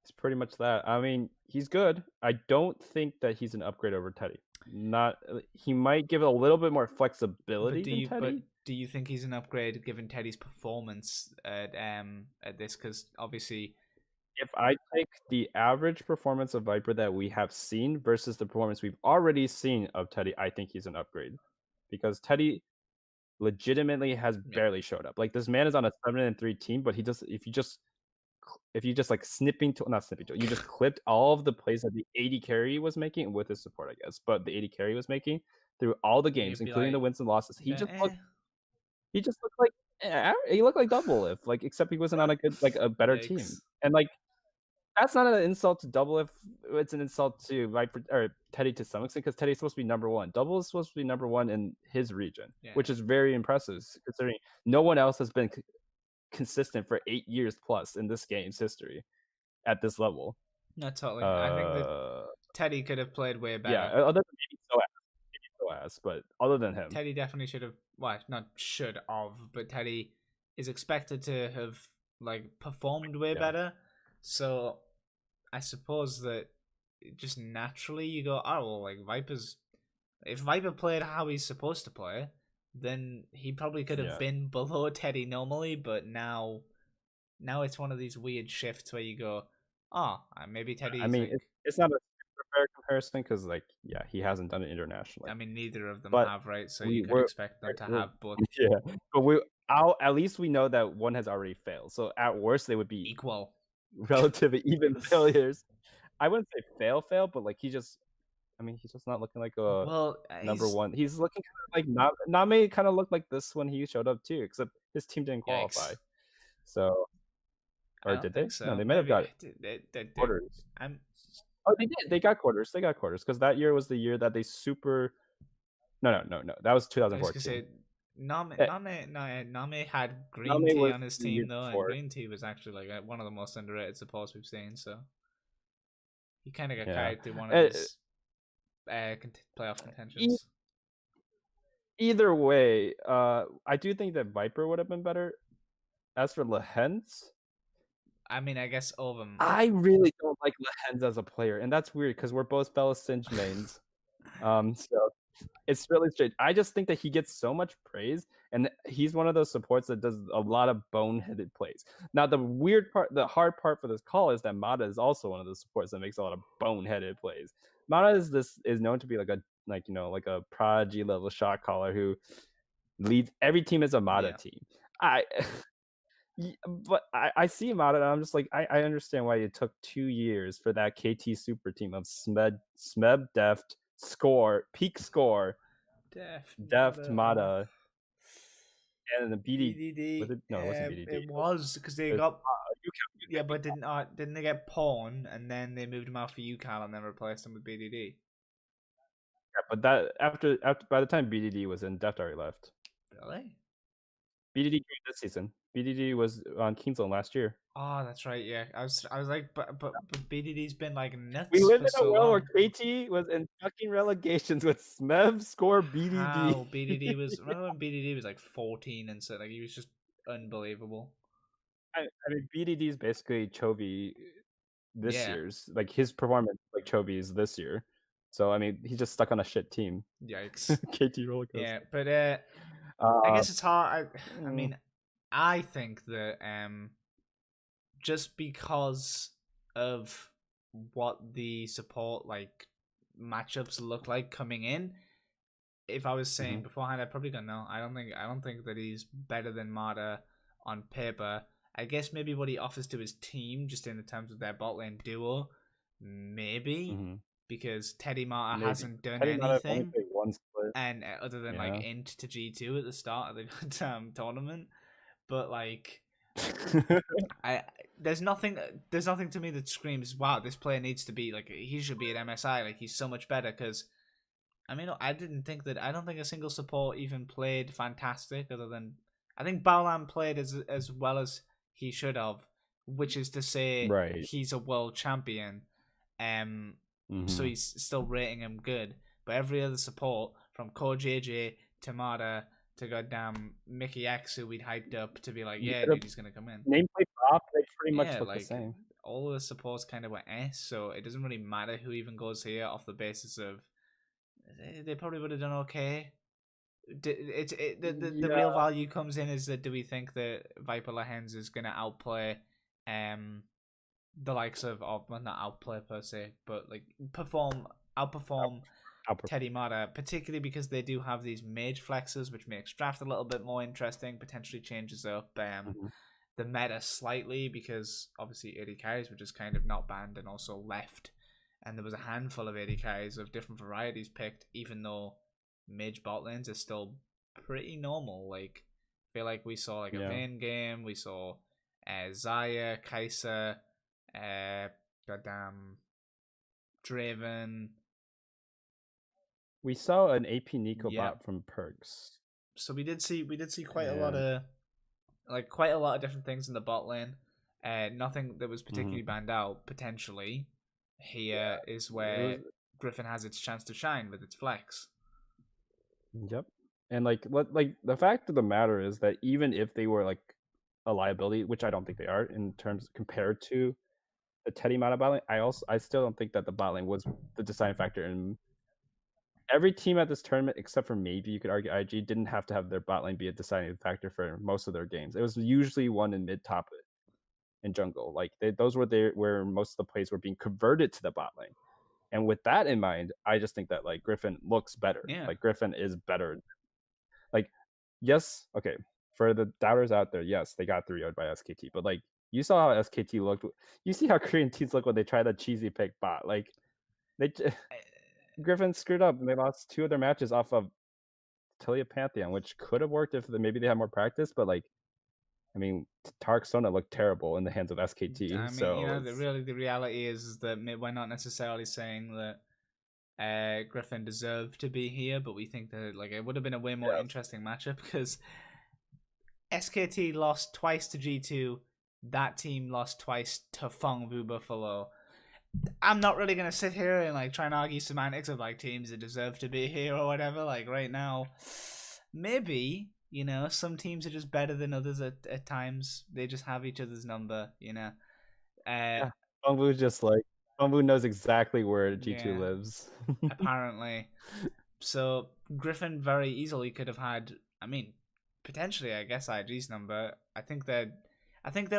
It's pretty much that. I mean, he's good. I don't think that he's an upgrade over Teddy. Not he might give it a little bit more But flexibility than but Teddy. do you think he's an upgrade given Teddy's performance at this? Because obviously, If I take the average performance of Viper that we have seen versus the performance we've already seen of Teddy, I think he's an upgrade. Because Teddy legitimately has yeah, barely showed up. Like this man is on a 7-3 team, but he does if you just like not snipping to you just clipped all of the plays that the 80 carry was making with his support, I guess, but the 80 carry was making through all the games, you'd be including the like, wins and losses. be like, He just looked like he looked like double if like except he wasn't on a good like a better team. yikes, And like that's not an insult to double if it's an insult to Viper or Teddy to some extent because Teddy's supposed to be number one. Double is supposed to be number one in his region, yeah, which is very impressive considering no one else has been consistent for 8 years plus in this game's history at this level. no, totally. I think that Teddy could have played way Yeah, better. other than maybe so ass, but other than him, Teddy definitely should have. Well, not should have, but Teddy is expected to have like performed way yeah, better. So I suppose that just naturally you go, oh well, like Viper's. If Viper played how he's supposed to play, then he probably could have yeah. been below Teddy normally. But now it's one of these weird shifts where you go, oh, maybe I Teddy's mean, like. it's not a super fair comparison because, like, yeah, he hasn't done it internationally, I mean, neither of them but have, right? So we you could we're, expect them to we're have both yeah, but at least we know that one has already failed. So at worst, they would be equal. relatively even failures. I wouldn't say fail, but like I mean, he's just not looking like a Well, number he's one. He's looking kind of like Name kind of looked like this when he showed up too, except his team didn't qualify. yikes. So, I or don't did they? think No, so. they might have Maybe got they did. quarters. I'm. Oh, they did. They got quarters. They got quarters because that year was the year that they super. No. That was I was gonna 2014. say, Name Eh, Name no, Name had Green Name Tea was on his the year team though, and before. Green Tea was actually like one of the most underrated supports we've seen. So he kind of got Yeah. carried through one of Eh, these playoff e- contentions. Either way, I do think that Viper would have been better. As for Lehens, I mean, I guess over. I really don't like Lehens as a player, and that's weird because we're both fellow Singe mains. So it's really strange. I just think that he gets so much praise, and he's one of those supports that does a lot of boneheaded plays. Now, the weird part, the hard part for this call is that Mata is also one of those supports that makes a lot of boneheaded plays. Mata is known to be like a prodigy level shot caller who leads every team as a Mata Yeah. team. I but I see him out and I'm just like, I understand why it took 2 years for that KT super team of Smeb, Deft, Score, Peak Score, Deft Deft, Mata. Oh. Mata, and the BD. Was BDD. it? No, it wasn't BDD. It was because they It was, got yeah, UCAL. but didn't they get Pawn and then they moved him out for UCAL and then replaced him with BDD? Yeah, but that after by the time BDD was in, Deft already left. Really? BDD came this season. BDD was on Kingsland last year. Oh, that's right. Yeah, I was like, but BDD's been like We nuts lived for in a so world long. where KT was in fucking relegations with Smev, Score, BDD. How BDD was? Remember when BDD was like 14 and so like he was just unbelievable. I mean, BDD is basically Chovy this Yeah. year's. Like his performance, like Chovy's this year. So I mean, he's just stuck on a shit team. Yikes. KT roller Yeah, coaster. but I Uh, guess it's hard. I mm, mean, I think that just because of what the support like matchups look like coming in, if I was saying mhm, beforehand, I'd probably go no. I don't think that he's better than Mata on paper. I guess maybe what he offers to his team, just in the terms of their bot lane duo, maybe mhm. because Teddy Mata Maybe hasn't done Teddy might have only anything, played one split. and other than like Yeah. int to G2 at the start of the tournament, but like I there's nothing to me that screams wow, this player needs to be like he should be at MSI, like he's so much better. Because I mean, I don't think a single support even played fantastic other than I think Baolan played as well as he should have, which is to say Right. he's a world champion. Um, so Mhm. he's still rating him good. But every other support from Core JJ, Tamada to goddamn Mickey X, who we'd hyped up to be like, You yeah, could have dude, he's gonna come in. nameplate Bob. They pretty much Yeah, look the like same. all the supports kind of were so it doesn't really matter who even goes here off the basis of they probably would have done okay. The real Yeah. value comes in is that do we think that Viper Lahens is going to outplay the likes of well, not outplay per se, but like outperform Teddy Mata, particularly because they do have these mage flexes, which makes draft a little bit more interesting, potentially changes up Mhm. the meta slightly because obviously AD carries were just kind of not banned and also left. And there was a handful of AD carries of different varieties picked, even though mage bot lanes are still pretty normal. Like, I feel like we saw like a Yeah. Vayne game, we saw Zaya, Kai'Sa, goddamn Draven. We saw an AP Nico Yeah. bot from Perks. So we did see quite a lot And of different things in the bot lane. Nothing that was particularly mhm. banned out. Potentially, here is It was where Griffin has its chance to shine with its flex. Yep. And like the fact of the matter is that even if they were like a liability, which I don't think they are in terms compared to the Teddy Mata bot lane, I still don't think that the bot lane was the deciding factor. And every team at this tournament, except for maybe you could argue IG, didn't have to have their bot lane be a deciding factor for most of their games. It was usually one in mid top and jungle. Like those were there where most of the plays were being converted to the bot lane. And with that in mind, I just think that like Griffin looks better. Yeah, Like Griffin is better. Like, yes, okay. For the doubters out there, yes, they got 3-0'd by SKT, but like you saw how SKT looked. You see how Korean teams look when they try that cheesy pick bot. Like they Griffin screwed up and they lost 2 of their matches off of Tilia Pantheon, which could have worked if maybe they had more practice, but like I mean, Tark Sona looked terrible in the hands of SKT. I mean, you So know, it's the reality is that we're not necessarily saying that Griffin deserved to be here, but we think that like it would have been a way more yeah. interesting matchup because SKT lost twice to G2. That team lost twice to Fengvu Buffalo. I'm not really gonna sit here and like try and argue semantics of like teams that deserve to be here or whatever. Like right now, maybe some teams are just better than others at times. They just have each other's number. Uh, Yeah. Bumbu just like Bumbu knows exactly where G2 yeah, lives. apparently. So Griffin very easily could have had. I mean, potentially, I guess IG's number. I think they're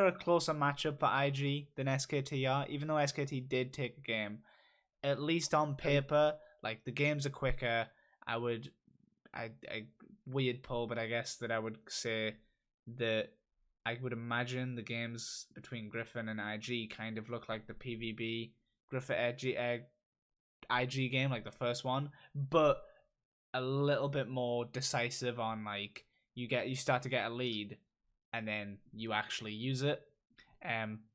a closer matchup for IG than SKT are. Even though SKT did take a game, at least on paper, like the games are quicker. I would, I weird pull, but I guess that I would say that I would imagine the games between Griffin and IG kind of look like the PvB Griffin IG game, like the first one, but a little bit more decisive on like you start to get a lead and then you actually use it,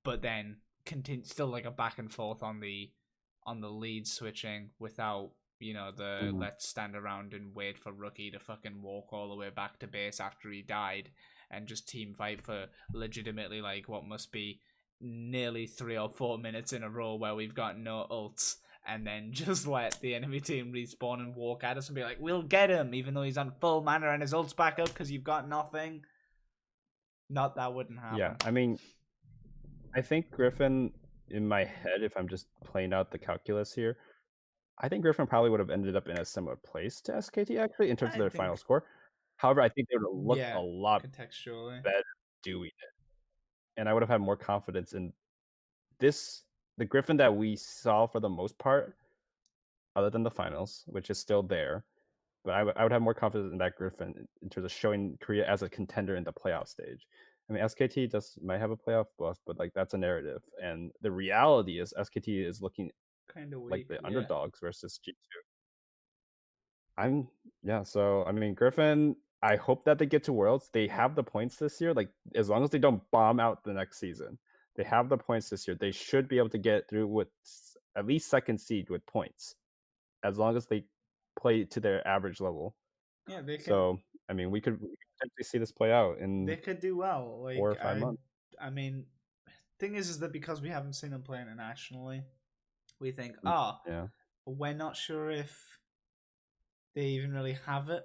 but then continue still like a back and forth on the lead switching without the Mhm. let's stand around and wait for Rookie to fucking walk all the way back to base after he died and just team fight for legitimately like what must be nearly 3 or 4 minutes in a row where we've got no ults and then just let the enemy team respawn and walk at us and be like, we'll get him, even though he's on full mana and his ult's back up because you've got nothing. Not that wouldn't Yeah, happen. I mean, I think Griffin, in my head, if I'm just playing out the calculus here, I think Griffin probably would have ended up in a similar place to SKT actually in terms of I their final think, score. However, I think they would have looked a yeah, lot contextually. better doing it, and I would have had more confidence in this the Griffin that we saw for the most part, other than the finals, which is still there. But I would have more confidence in that Griffin in terms of showing Korea as a contender in the playoff stage. I mean, SKT might have a playoff buff, but like that's a narrative, and the reality is SKT is looking Kind of like weak, the yeah. underdogs versus G2. I'm yeah. So I mean, Griffin. I hope that they get to Worlds. They have the points this year. Like as long as they don't bomb out the next season, they have the points this year. They should be able to get through with at least second seed with points, as long as they play to their average level. Yeah, So I mean, we could potentially see this play out they in could do well. 4 or 5 months. I mean, thing is that because we haven't seen them play internationally, we think, Yeah. we're not sure if they even really have it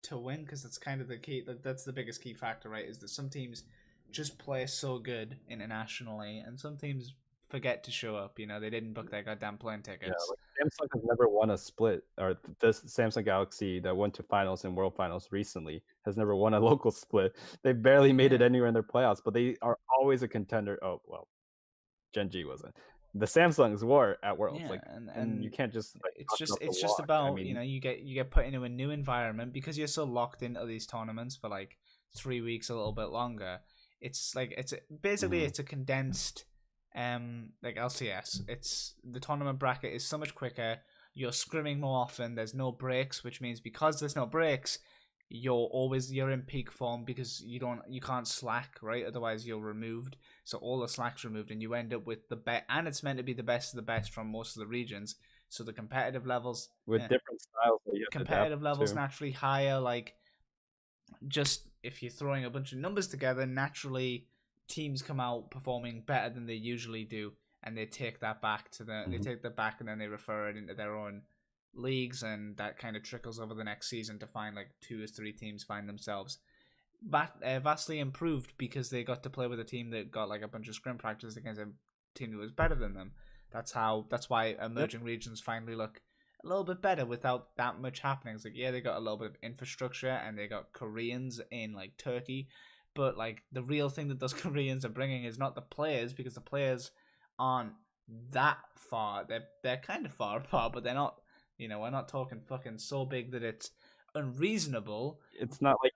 to win because that's kind of the key. That's the biggest key factor, right? Is that some teams just play so good internationally, and some teams forget to show up. They didn't book their goddamn plane Yeah, tickets. like Samsung has never won a split, or this Samsung Galaxy that went to finals and World Finals recently has never won a local split. They barely made it Yeah, anywhere in their playoffs, but they are always a contender. Oh well, Gen G wasn't. The Samsungs were at Worlds, yeah, like, and and you and can't just like it's talk just about the it's just luck. I about mean, you get put into a new environment because you're so locked into these tournaments for like 3 weeks, a little bit longer. It's like basically mhm. it's a condensed like LCS. It's the tournament bracket is so much quicker. You're scrimming more often. There's no breaks, which means because there's no breaks, you're in peak form because you can't slack, right? Otherwise you're removed. So all the slack's removed, and you end up with the best. And it's meant to be the best of the best from most of the regions. So the With different styles that you have to adapt competitive levels to. naturally higher. Like just if you're throwing a bunch of numbers together, naturally teams come out performing better than they usually do, and they take that back they Mhm. take that back and then they refer it into their own leagues, and that kind of trickles over the next season to find like 2 or 3 teams find themselves vastly improved because they got to play with a team that got like a bunch of scrim practice against a team that was better than them. That's why Yep. emerging regions finally look a little bit better without that much happening. It's like yeah, they got a little bit of infrastructure and they got Koreans in like Turkey, but like the real thing that those Koreans are bringing is not the players because the players aren't that far. They're kind of far apart, but they're not. We're not talking fucking so big that it's unreasonable, It's not like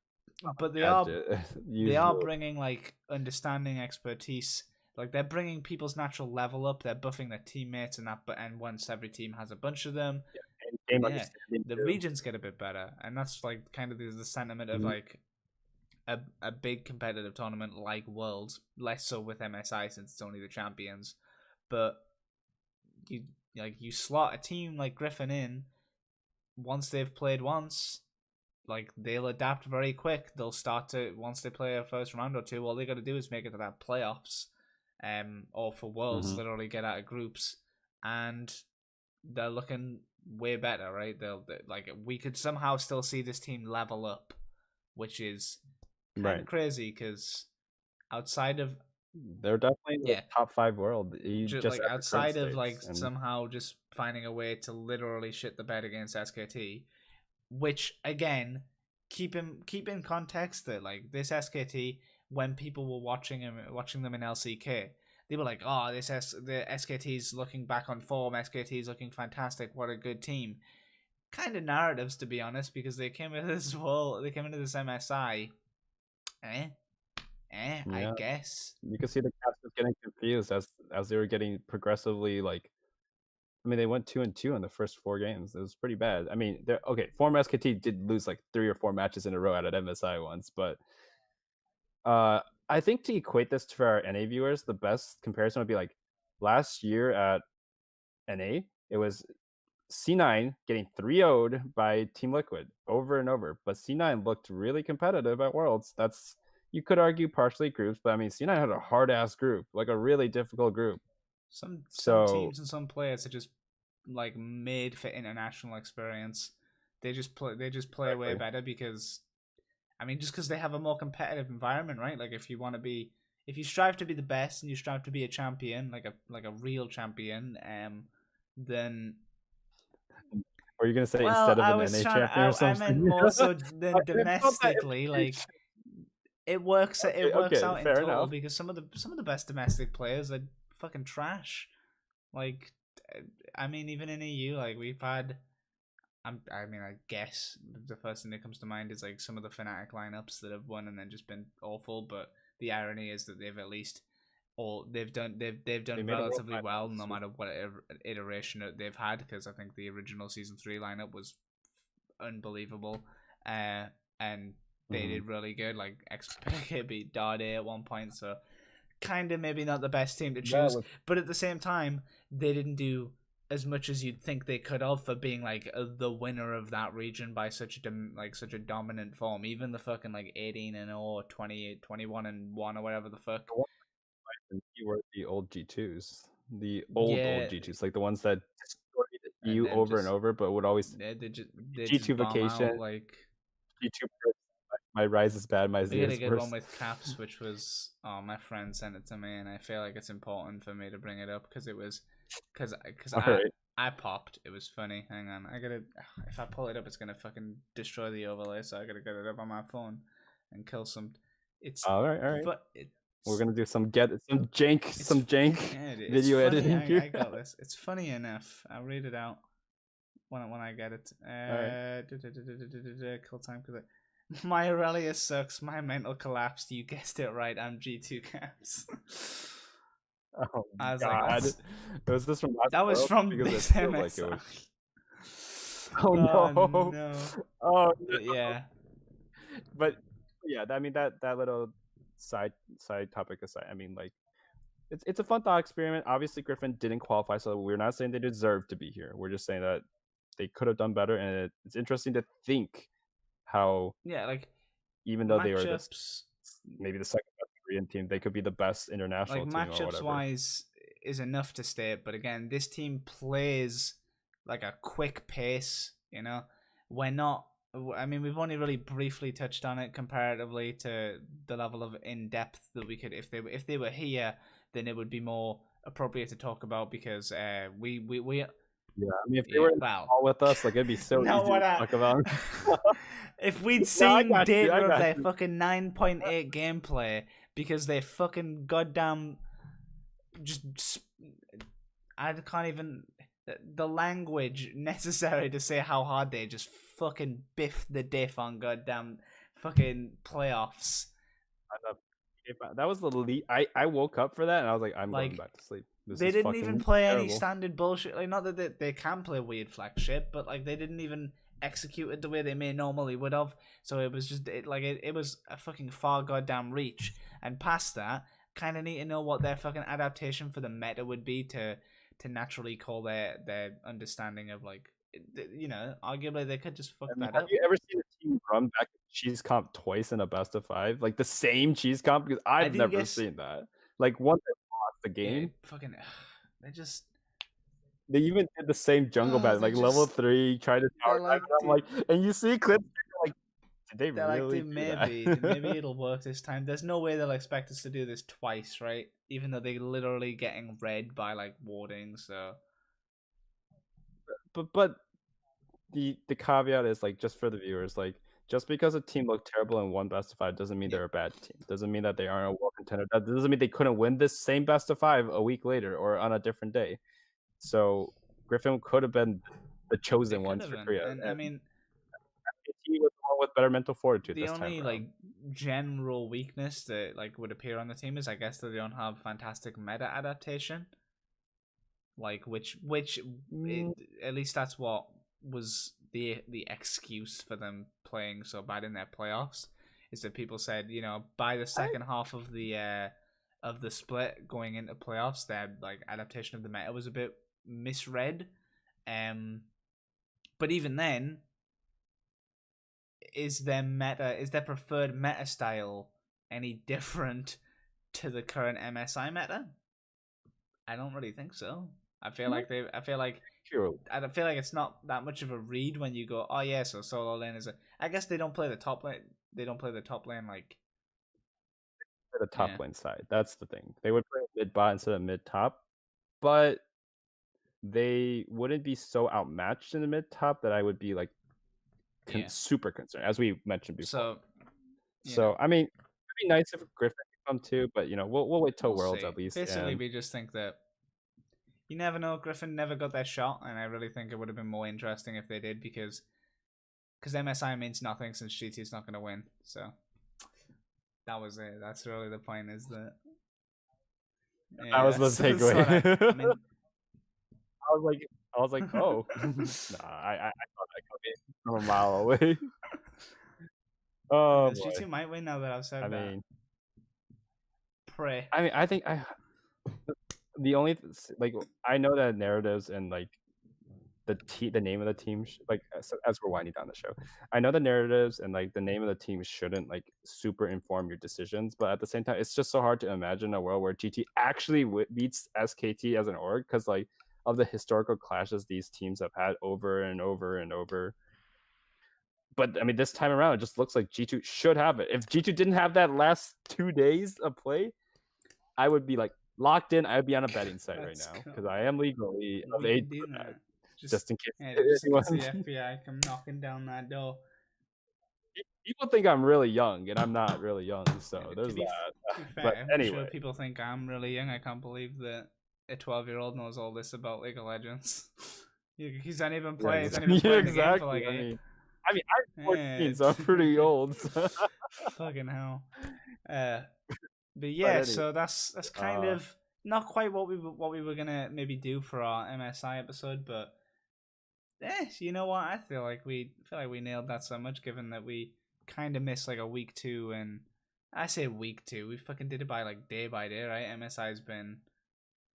but they are gadget they are usually. bringing like understanding, expertise. Like they're bringing people's natural level up. They're buffing their teammates and that. But and once every team has a bunch of them, And then game yeah, understanding the too. regions get a bit better. And that's like kind of the sentiment of Mhm. like a big competitive tournament like Worlds. Less so with MSI since it's only the champions, but you you slot a team like Griffin in once they've played once, like they'll adapt very quick. They'll start to once they play a first round or two. All they got to do is make it to that playoffs, or for worlds, Mhm. literally get out of groups, and they're looking way better, right? Like we could somehow still see this team level up, which is kind of Right. crazy because outside of They're definitely in the Yeah, top 5 world. You just just like at the current outside of like states, and somehow just finding a way to literally shit the bed against SKT, which again, keep in context that like this SKT, when people were watching them in LCK, they were like, oh, the SKT's looking back on form, SKT's looking fantastic, what a good team. Kind of narratives, to be honest, because they came into they came into this MSI, eh, I yeah, guess. you can see the Caps was getting confused as they were getting progressively, like, I mean, they went 2-2 in the first 4 games. It was pretty bad. I mean, they're okay, former SKT did lose, like, 3 or 4 matches in a row out at MSI once, but, uh, I think to equate this to our NA viewers, the best comparison would be, like, last year at NA, it was C9 getting 3-0'd by Team Liquid over and over, but C9 looked really competitive at Worlds. That's, you could argue partially groups, but I mean C9 had a hard ass group, like a really difficult group. Some So teams and some players are just like made for international experience. They just play way exactly. better because I mean just because they have a more competitive environment, right? Like if you strive to be the best and you strive to be a champion, like a real champion, then Or you're gonna say well, instead of an NA champion or I meant something? more so I than felt that domestically. Like implication. it Okay, works okay, out in fair total enough. because some of the best domestic players are fucking trash. Like, I mean, even in EU, like we've had. I mean, I guess the first thing that comes to mind is like some of the Fnatic lineups that have won and then just been awful. But the irony is that they've at least all they've They done made a world relatively well no finals. matter what iteration that they've had, because I think the original season 3 lineup was unbelievable, and they Mhm. did really good. Like XPK beat Dade at one point, so kind of maybe not the best team to That choose, was but at the same time, they didn't do as much as you'd think they could have for being like the winner of that region by such a dominant form. Even the fucking like 18-0, 28, 21-1 or whatever the fuck. the one and you were the old G2s. The old Yeah, G2s, like the ones that destroyed and you then over and just over, but would always they just G2 bomb vacation, out like G2 my rise is bad, my we Z got a is good one worse. with Caps, which was my friend sent it to me, and I feel like it's important for me to bring it up because it was because All right. I popped. It was funny. Hang on, I gotta if I pull it up, it's gonna fucking destroy the overlay. So I gotta get it up on my phone and kill some. It's All right, all right. but We're it's gonna do some it's some jank yeah, it's video funny. editing here. I got this. It's funny enough. I'll read it out when I get it. All right. Kill time because my Aurelia sucks. My mental collapsed. You guessed it right. I'm G2 Caps. Oh I was like, God. that's Was this from last that was world? from Because it this feels like it MSI. was. Oh Oh no. no. Oh But no. yeah, But yeah, I mean that little side topic aside, I mean, like, it's a fun thought experiment. Obviously, Griffin didn't qualify, so we're not saying they deserve to be here. We're just saying that they could have done better, and it's interesting to think how, yeah, like even though they were this matchups, maybe the second best Korean team, they could be the best international team or whatever. wise is enough to state. But again, this team plays like a quick pace. You know, we're not. I mean, we've only really briefly touched on it comparatively to the level of in depth that we could. If they were here, then it would be more appropriate to talk about because we Yeah, I mean, if they yeah were in the well call with us, like it'd be so not easy to what I. talk about. If we'd No, I seen got you. data I of got their you. fucking 9.8 gameplay because they fucking goddamn just I can't even the language necessary to say how hard they just fucking biffed the diff on goddamn fucking playoffs. That was the lead. I woke up for that and I was like, I'm going Like back to sleep. This they is didn't even fucking play any terrible. standard bullshit. Like not that they can play weird flag shit, but like they didn't even execute it the way they may normally would have. So it was just it was a fucking far goddamn reach. And past that, kind of need to know what their fucking adaptation for the meta would be to naturally call their understanding of like you know arguably they could just fuck I mean, that have up. you ever seen a team run back to cheese comp twice in a best of 5? Like the same cheese comp? Because I I've do never guess seen that. Like once they lost the yeah, game, fucking they just they even did the same jungle oh battle, they like level just 3, try to tower they're dive, like and I'm dude like, and you see clips, like, did they They're like, really do that. maybe it'll work this time. There's no way they'll expect us to do this twice, right? Even though they're literally getting read by like warding, so. But the caveat is like just for the viewers, like just because a team looked terrible in one best of five doesn't mean they're a bad team. Doesn't mean that they aren't a world contender. That doesn't mean they couldn't win this same best of five a week later or on a different day. So Griffin could have been the They chosen could ones have for been, Korea, and I mean, he was the one with better mental fortitude the this time only around. like general weakness that like would appear on the team is I guess that they don't have fantastic meta adaptation. Like which Mm, at least that's what was the excuse for them playing so bad in their playoffs, is that people said, you know, by the I, second half of the split going into playoffs, their like adaptation of the meta was a bit misread. Um, but even then, is their preferred meta style any different to the current MSI meta? I don't really think so. I feel like sure. I feel like it's not that much of a read when you go, oh yeah, so solo lane is a. I guess they don't play the top lane. They don't play the top lane like. The Yeah, top lane side. That's the thing. They would play mid bot instead of mid top, but they wouldn't be so outmatched in the mid top that I would be like yeah. super concerned, as we mentioned before. So So I mean, it'd be nice if Griffin could come too, but you know, we'll wait till we'll Worlds see. at least. Basically, And we just think that you never know. Griffin never got their shot, and I really think it would have been more interesting if they did because MSI means nothing since GT's not going to win. So that was it. That's really the point. Is that that yeah? was the That's takeaway. I mean, I was like, oh, nah, I thought that coming from a mile away. Oh Anyways, boy. G2 might win now that I've said I that. mean, Pray. I think the only like I know that narratives and like the name of the team like as we're winding down the show, I know the narratives and like the name of the team shouldn't like super inform your decisions, but at the same time it's just so hard to imagine a world where GT actually beats SKT as an org because like of the historical clashes these teams have had over and over and over. But I mean, this time around, it just looks like G2 should have it. If G2 didn't have that last 2 days of play, I would be like locked in. I would be on a betting site right now because I am legally of We age could do for that. that. Just in case Just in case the anyone. FBI come knocking down that door. People think I'm really young, and I'm not really young, so there's To that. be But fair, I'm sure anyway, people think I'm really young. I can't believe that a 12-year-old knows all this about League of Legends. He's not even yeah, playing. He's not even yeah, playing the game for exactly. like eight. I'm 14, so I'm It's pretty old. So. fucking hell. But But yeah, anyway, so that's kind of not quite what we were gonna maybe do for our MSI episode, but you know what? I feel like we nailed that so much, given that we kind of missed like a week two, and I say week two, we fucking did it by day, right? MSI's been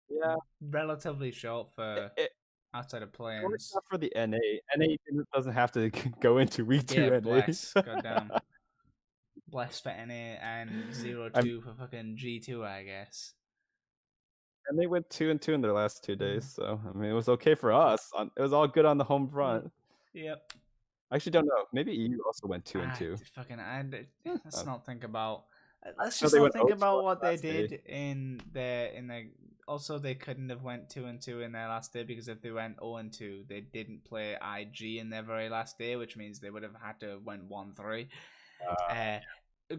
yeah, relatively short for it outside of works play-ins. out for the NA. NA doesn't have to go into week Yeah, 2 bless, NA. goddamn, bless for NA and zero I'm two for fucking G2, I guess. And they went 2-2 in their last 2 days, so I mean, it was okay for us. It was all good on the home front. Yep. I actually don't know. Maybe EU also went 2-2. Fucking, let's I not think about. Let's know just they not went think 0-2 about on what the they last day. did in the. Also, they couldn't have went 2-2 in their last day because if they went 0-2, they didn't play IG in their very last day, which means they would have had to have went 1-3. Uh,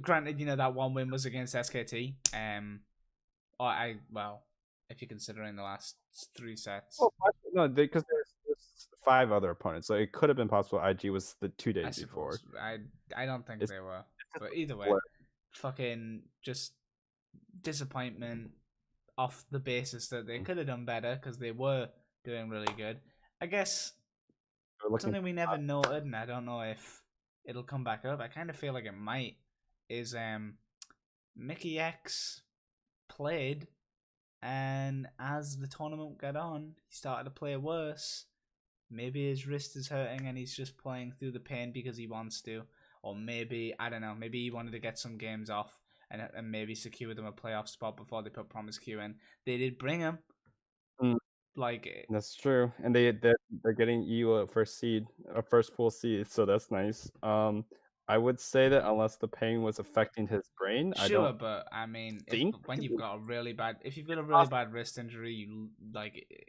Granted, you know that one win was against SKT. Well, if you're considering the last 3 sets. Well, no, because there's 5 other opponents, so it could have been possible IG was the 2 I days before. suppose. I don't think It's they were. just But a either way, blur. fucking just disappointment off the basis that they could have done better because they were doing really good. I guess They're looking something we never noted, and I don't know if it'll come back up. I kind of feel like it might. Is Mickey X played, and as the tournament got on, he started to play worse. Maybe his wrist is hurting and he's just playing through the pain because he wants to. Or maybe, I don't know, maybe he wanted to get some games off and maybe secure them a playoff spot before they put Promise Q in. They did bring him. Mm, Like, that's true, and they're getting EU a first seed, a first full seed, so that's nice. I would say that unless the pain was affecting his brain, I Sure, don't but I mean, if think when you've got a really bad, if you've got a it's really possible. bad wrist injury,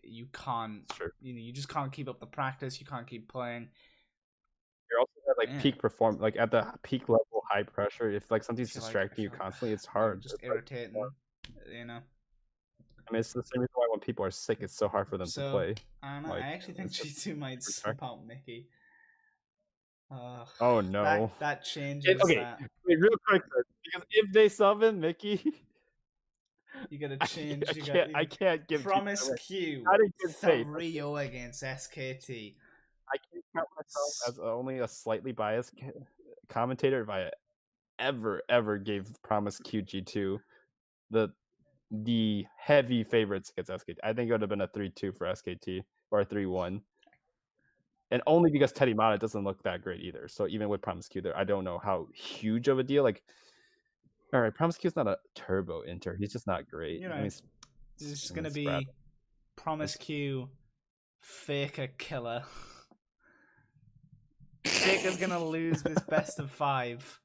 you can't, Sure. you just can't keep up the practice. You can't keep playing. You're also at, like, Yeah, peak perform like, at the peak level, high pressure, if, like, something's I distracting you feel like, constantly, it's like hard. just It's like irritating. You know. I mean, it's the same reason why when people are sick, it's so hard for them to So play. I don't know. Like, I actually think it's just G2 might super swap distracting. out Mickey. Uh, Oh, that no. that changes Okay, that. wait, real quick then, because if they sub in Mickey, You gotta I change. I can't give G2 Promise away. Q Not in good faith, okay? 3-0 against SKT. I can't count myself as only a slightly biased commentator if I ever gave Promise QG2 the heavy favorites against SKT. I think it would have been a 3-2 for SKT or a 3-1. And only because Teddy Mata doesn't look that great either. So even with Promise Q there, I don't know how huge of a deal. Like, all right, Promise Q is not a turbo inter. He's just not great. You I mean, know, it's I mean, gonna Sprat be Promise is Q, Faker killer. Faker's gonna lose this best of 5,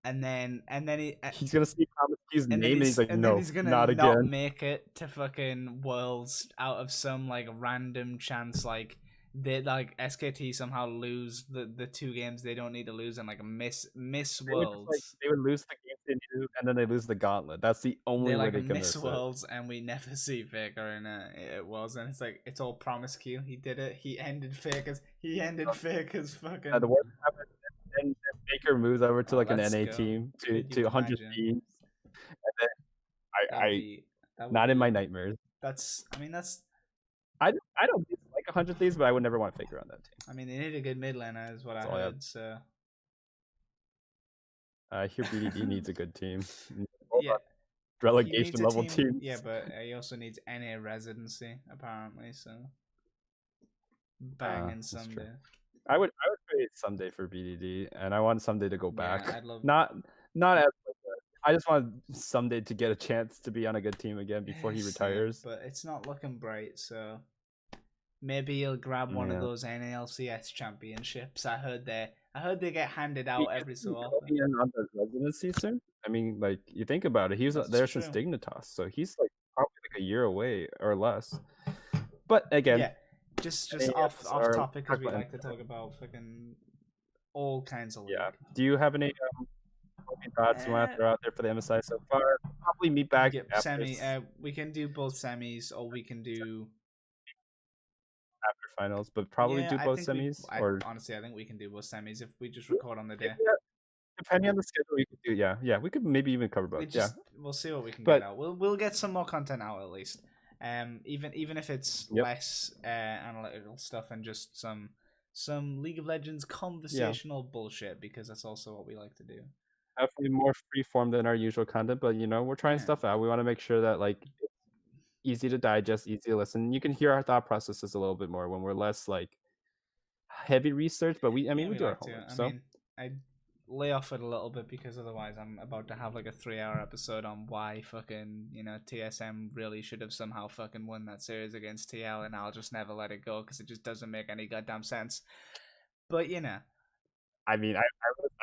he's gonna see Promise Q's name and he's like, and then no, he's gonna not not again. make it to fucking Worlds out of some like random chance, like they like SKT somehow lose the 2 games they don't need to lose and like miss They would just like Worlds. they would lose the games they knew and then they lose the gauntlet. That's the They only way like they can miss miss it. Worlds and we never see Faker in it Worlds, and it's like it's all Promise Q. He did it. He ended Faker's The fucking. worst happens and Baker moves over to Oh, like an let's NA go. team Could to you 100 imagine? teams. And then That'd I be that would not in my be nightmares. that's I mean that's I don't dislike 100 Thieves, but I would never want Faker on that team. I mean they need a good mid laner is what I That's all I have. heard. So I hear BDD needs a good team. yeah, he needs Relegation a level team. teams. Yeah, but he also needs NA residency apparently. So banging That's true. someday. I would trade someday for BDD, and I want someday to go Yeah, back. I'd love. Not as like I just want someday to get a chance to be on a good team again before he Same, retires. but it's not looking bright. So maybe he'll grab one of Yeah. those NALCS championships. I heard they get handed out He every so isn't often. going in on the residency soon. I mean, like you think about it, he was That's there since true. Dignitas, so he's like probably like a year away or less. But again, Yeah, just NAS off are topic because talk we about like to talk about fucking all kinds of yeah. league. Do you have any closing thoughts you want to Uh, throw out there for the MSI so far? Probably meet back yep, after semi. We can do both semis, or we can do. after finals, but probably Yeah, do I both think we. semis I or honestly, I think we can do both semis if we just yeah, record on the day. depending on the schedule, we could do yeah. We could maybe even cover both. Yeah, We'll see what we can get but out. We'll get some more content out at least. Even if it's yep, less analytical stuff and just some League of Legends yeah. conversational bullshit, because that's also what we like to do. Definitely more free form than our usual content, but we're trying Yeah. stuff out. We want to make sure that like it's easy to digest, easy to listen. You can hear our thought processes a little bit more when we're less like heavy research, but I mean Yeah, we we do our like to. homework. I So mean, I lay off it a little bit because otherwise I'm about to have like a 3 hour episode on why fucking, TSM really should have somehow fucking won that series against TL, and I'll just never let it go because it just doesn't make any goddamn sense. But I mean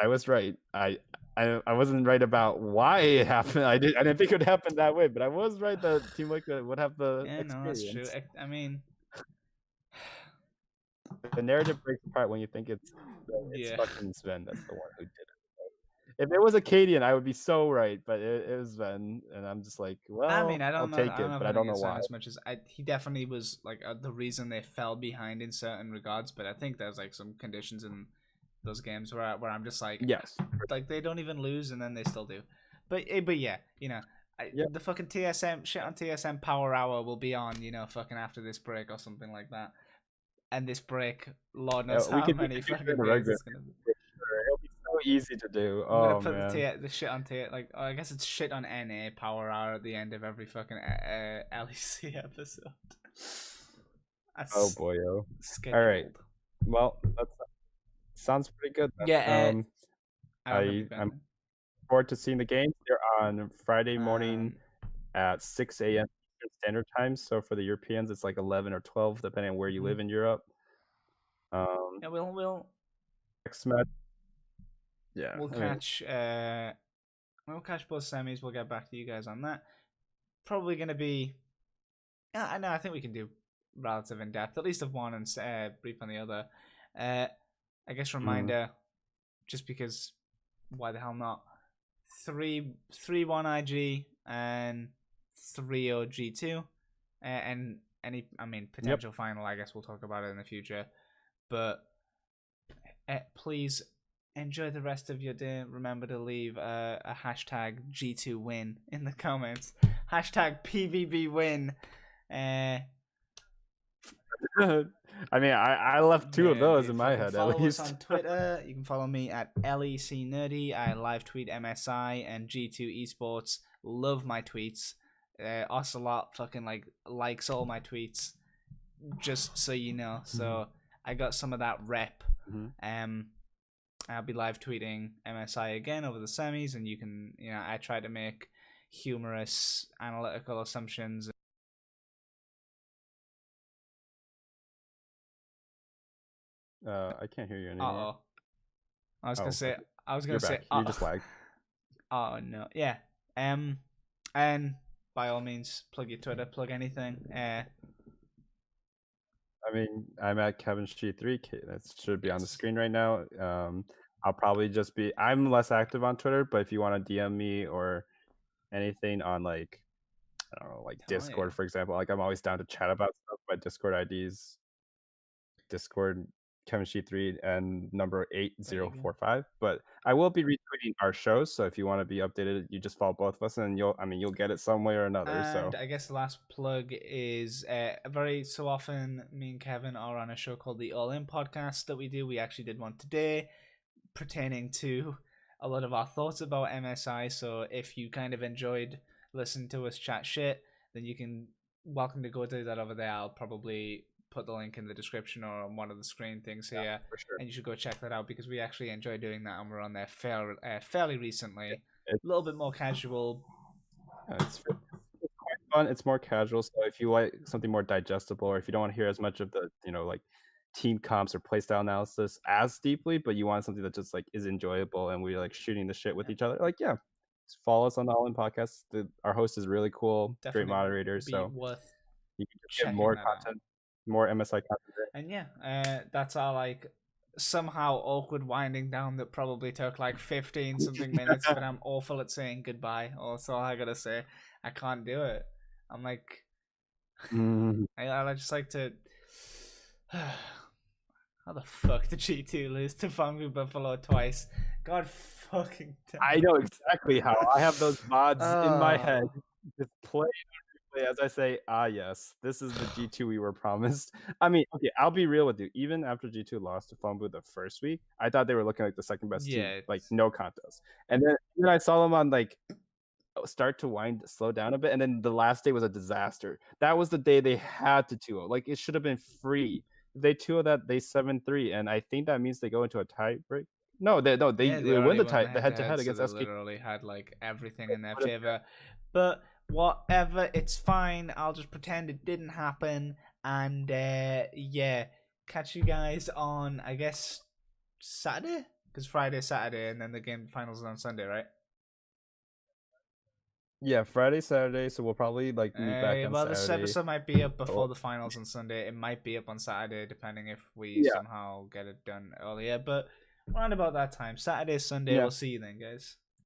I was right. I wasn't right about why it happened. I didn't think it would happen that way, but I was right that Team Liquid would have the yeah, no, that's true. experience. I mean, The narrative breaks apart when you think it's yeah. fucking Sven that's the one who did it. If it was Acadian, I would be so right, but it was Sven, and I'm just like, I mean, well, I'll take I don't it, know if but I I don't think know it's Sven why. as much as he definitely was like the reason they fell behind in certain regards. But I think there's like some conditions in those games where I'm just Yes. like they don't even lose and then they still do. But yeah, Yeah. the fucking TSM shit on TSM Power Hour will be on, fucking after this break or something like that. And this break, Lord knows We how could many do it fucking in a days regular it's gonna be. for sure. It'll be so easy to do. I'm gonna Oh put man. the shit on like I guess it's shit on NA Power Hour at the end of every fucking LEC episode. Oh That's boy, oh. All right. scheduled. Well, that sounds pretty good. Then. Yeah, I don't have any I'm better. forward to seeing the games. They're on Friday morning Um, at 6 a.m. Eastern Standard Time. So for the Europeans, it's like 11 or 12, depending on where you live in Europe. yeah, we'll Next match Yeah, we'll I mean, catch both semis. We'll get back to you guys on that. Probably gonna be. Yeah, I know. I think we can do relative in depth, at least of one, and brief on the other. I guess reminder, just because why the hell not? 3-1 IG and 3-0 G2, and any potential final. I guess we'll talk about it in the future, but please enjoy the rest of your day. Remember to leave a hashtag G2 win in the comments. Hashtag PVB win. I mean, I left two of those in my head at Follow least. us on Twitter. You can follow me at LECNerdy. I live tweet MSI and G2 Esports. Love my tweets. Ocelot fucking likes all my tweets. Just so you know. So I got some of that rep. I'll be live tweeting MSI again over the semis, and you can, I try to make humorous analytical assumptions. I can't hear you anymore. I was gonna say. You're back. You just lagged. Oh no, yeah. And by all means, plug your Twitter, plug anything. I mean, I'm at Kevin Sheet 3. That should be on the screen right now. I'll probably just be. I'm less active on Twitter, but if you want to DM me or anything on I don't know, Discord, for example, I'm always down to chat about stuff. My Discord IDs, Discord Kevin Sheet 3 and number 8045. But I will be retweeting our shows, so if you want to be updated, you just follow both of us, and you'll get it some way or another. And I guess the last plug is very so often me and Kevin are on a show called the All In podcast that we do. We actually did one today pertaining to a lot of our thoughts about MSI. So if you kind of enjoyed listening to us chat shit, then you can welcome to go do that over there. I'll probably put the link in the description or on one of the screen things here, for sure. And you should go check that out because we actually enjoy doing that, and we're on there fairly recently. A little bit more casual. It's quite fun. It's more casual. So if you like something more digestible, or if you don't want to hear as much of the team comps or playstyle analysis as deeply, but you want something that just is enjoyable and we shooting the shit with each other, just follow us on the All In podcast. Our host is really cool, Definitely great moderator, so worth you can just get more content, more MSI content. And that's our somehow awkward winding down that probably took 15 something minutes, but I'm awful at saying goodbye. Also, I gotta say, I can't do it. I'm I just like to. How the fuck did G2 lose to Fangu Buffalo twice? God fucking damn. I know exactly how. I have those mods in my head. Just play as I say, yes, this is the G2 we were promised. I mean, okay, I'll be real with you. Even after G2 lost to Fanbu the first week, I thought they were looking like the second best team, no contest. And then I saw them on start to slow down a bit, and then the last day was a disaster. That was the day they had to 2-0. It should have been free. They 2-0 that, they 7-3, and I think that means they go into a tie break. No, they win the head-to-head against SK. They literally had everything in their favor, but whatever, it's fine. I'll just pretend it didn't happen, and catch you guys on, I guess, Saturday, because Friday's Saturday, and then the game finals is on Sunday, right? Yeah, Friday, Saturday, so we'll probably meet back on Saturday. Well, this episode might be up before the finals on Sunday. It might be up on Saturday, depending if we somehow get it done earlier. But around about that time, Saturday, Sunday, we'll see you then, guys.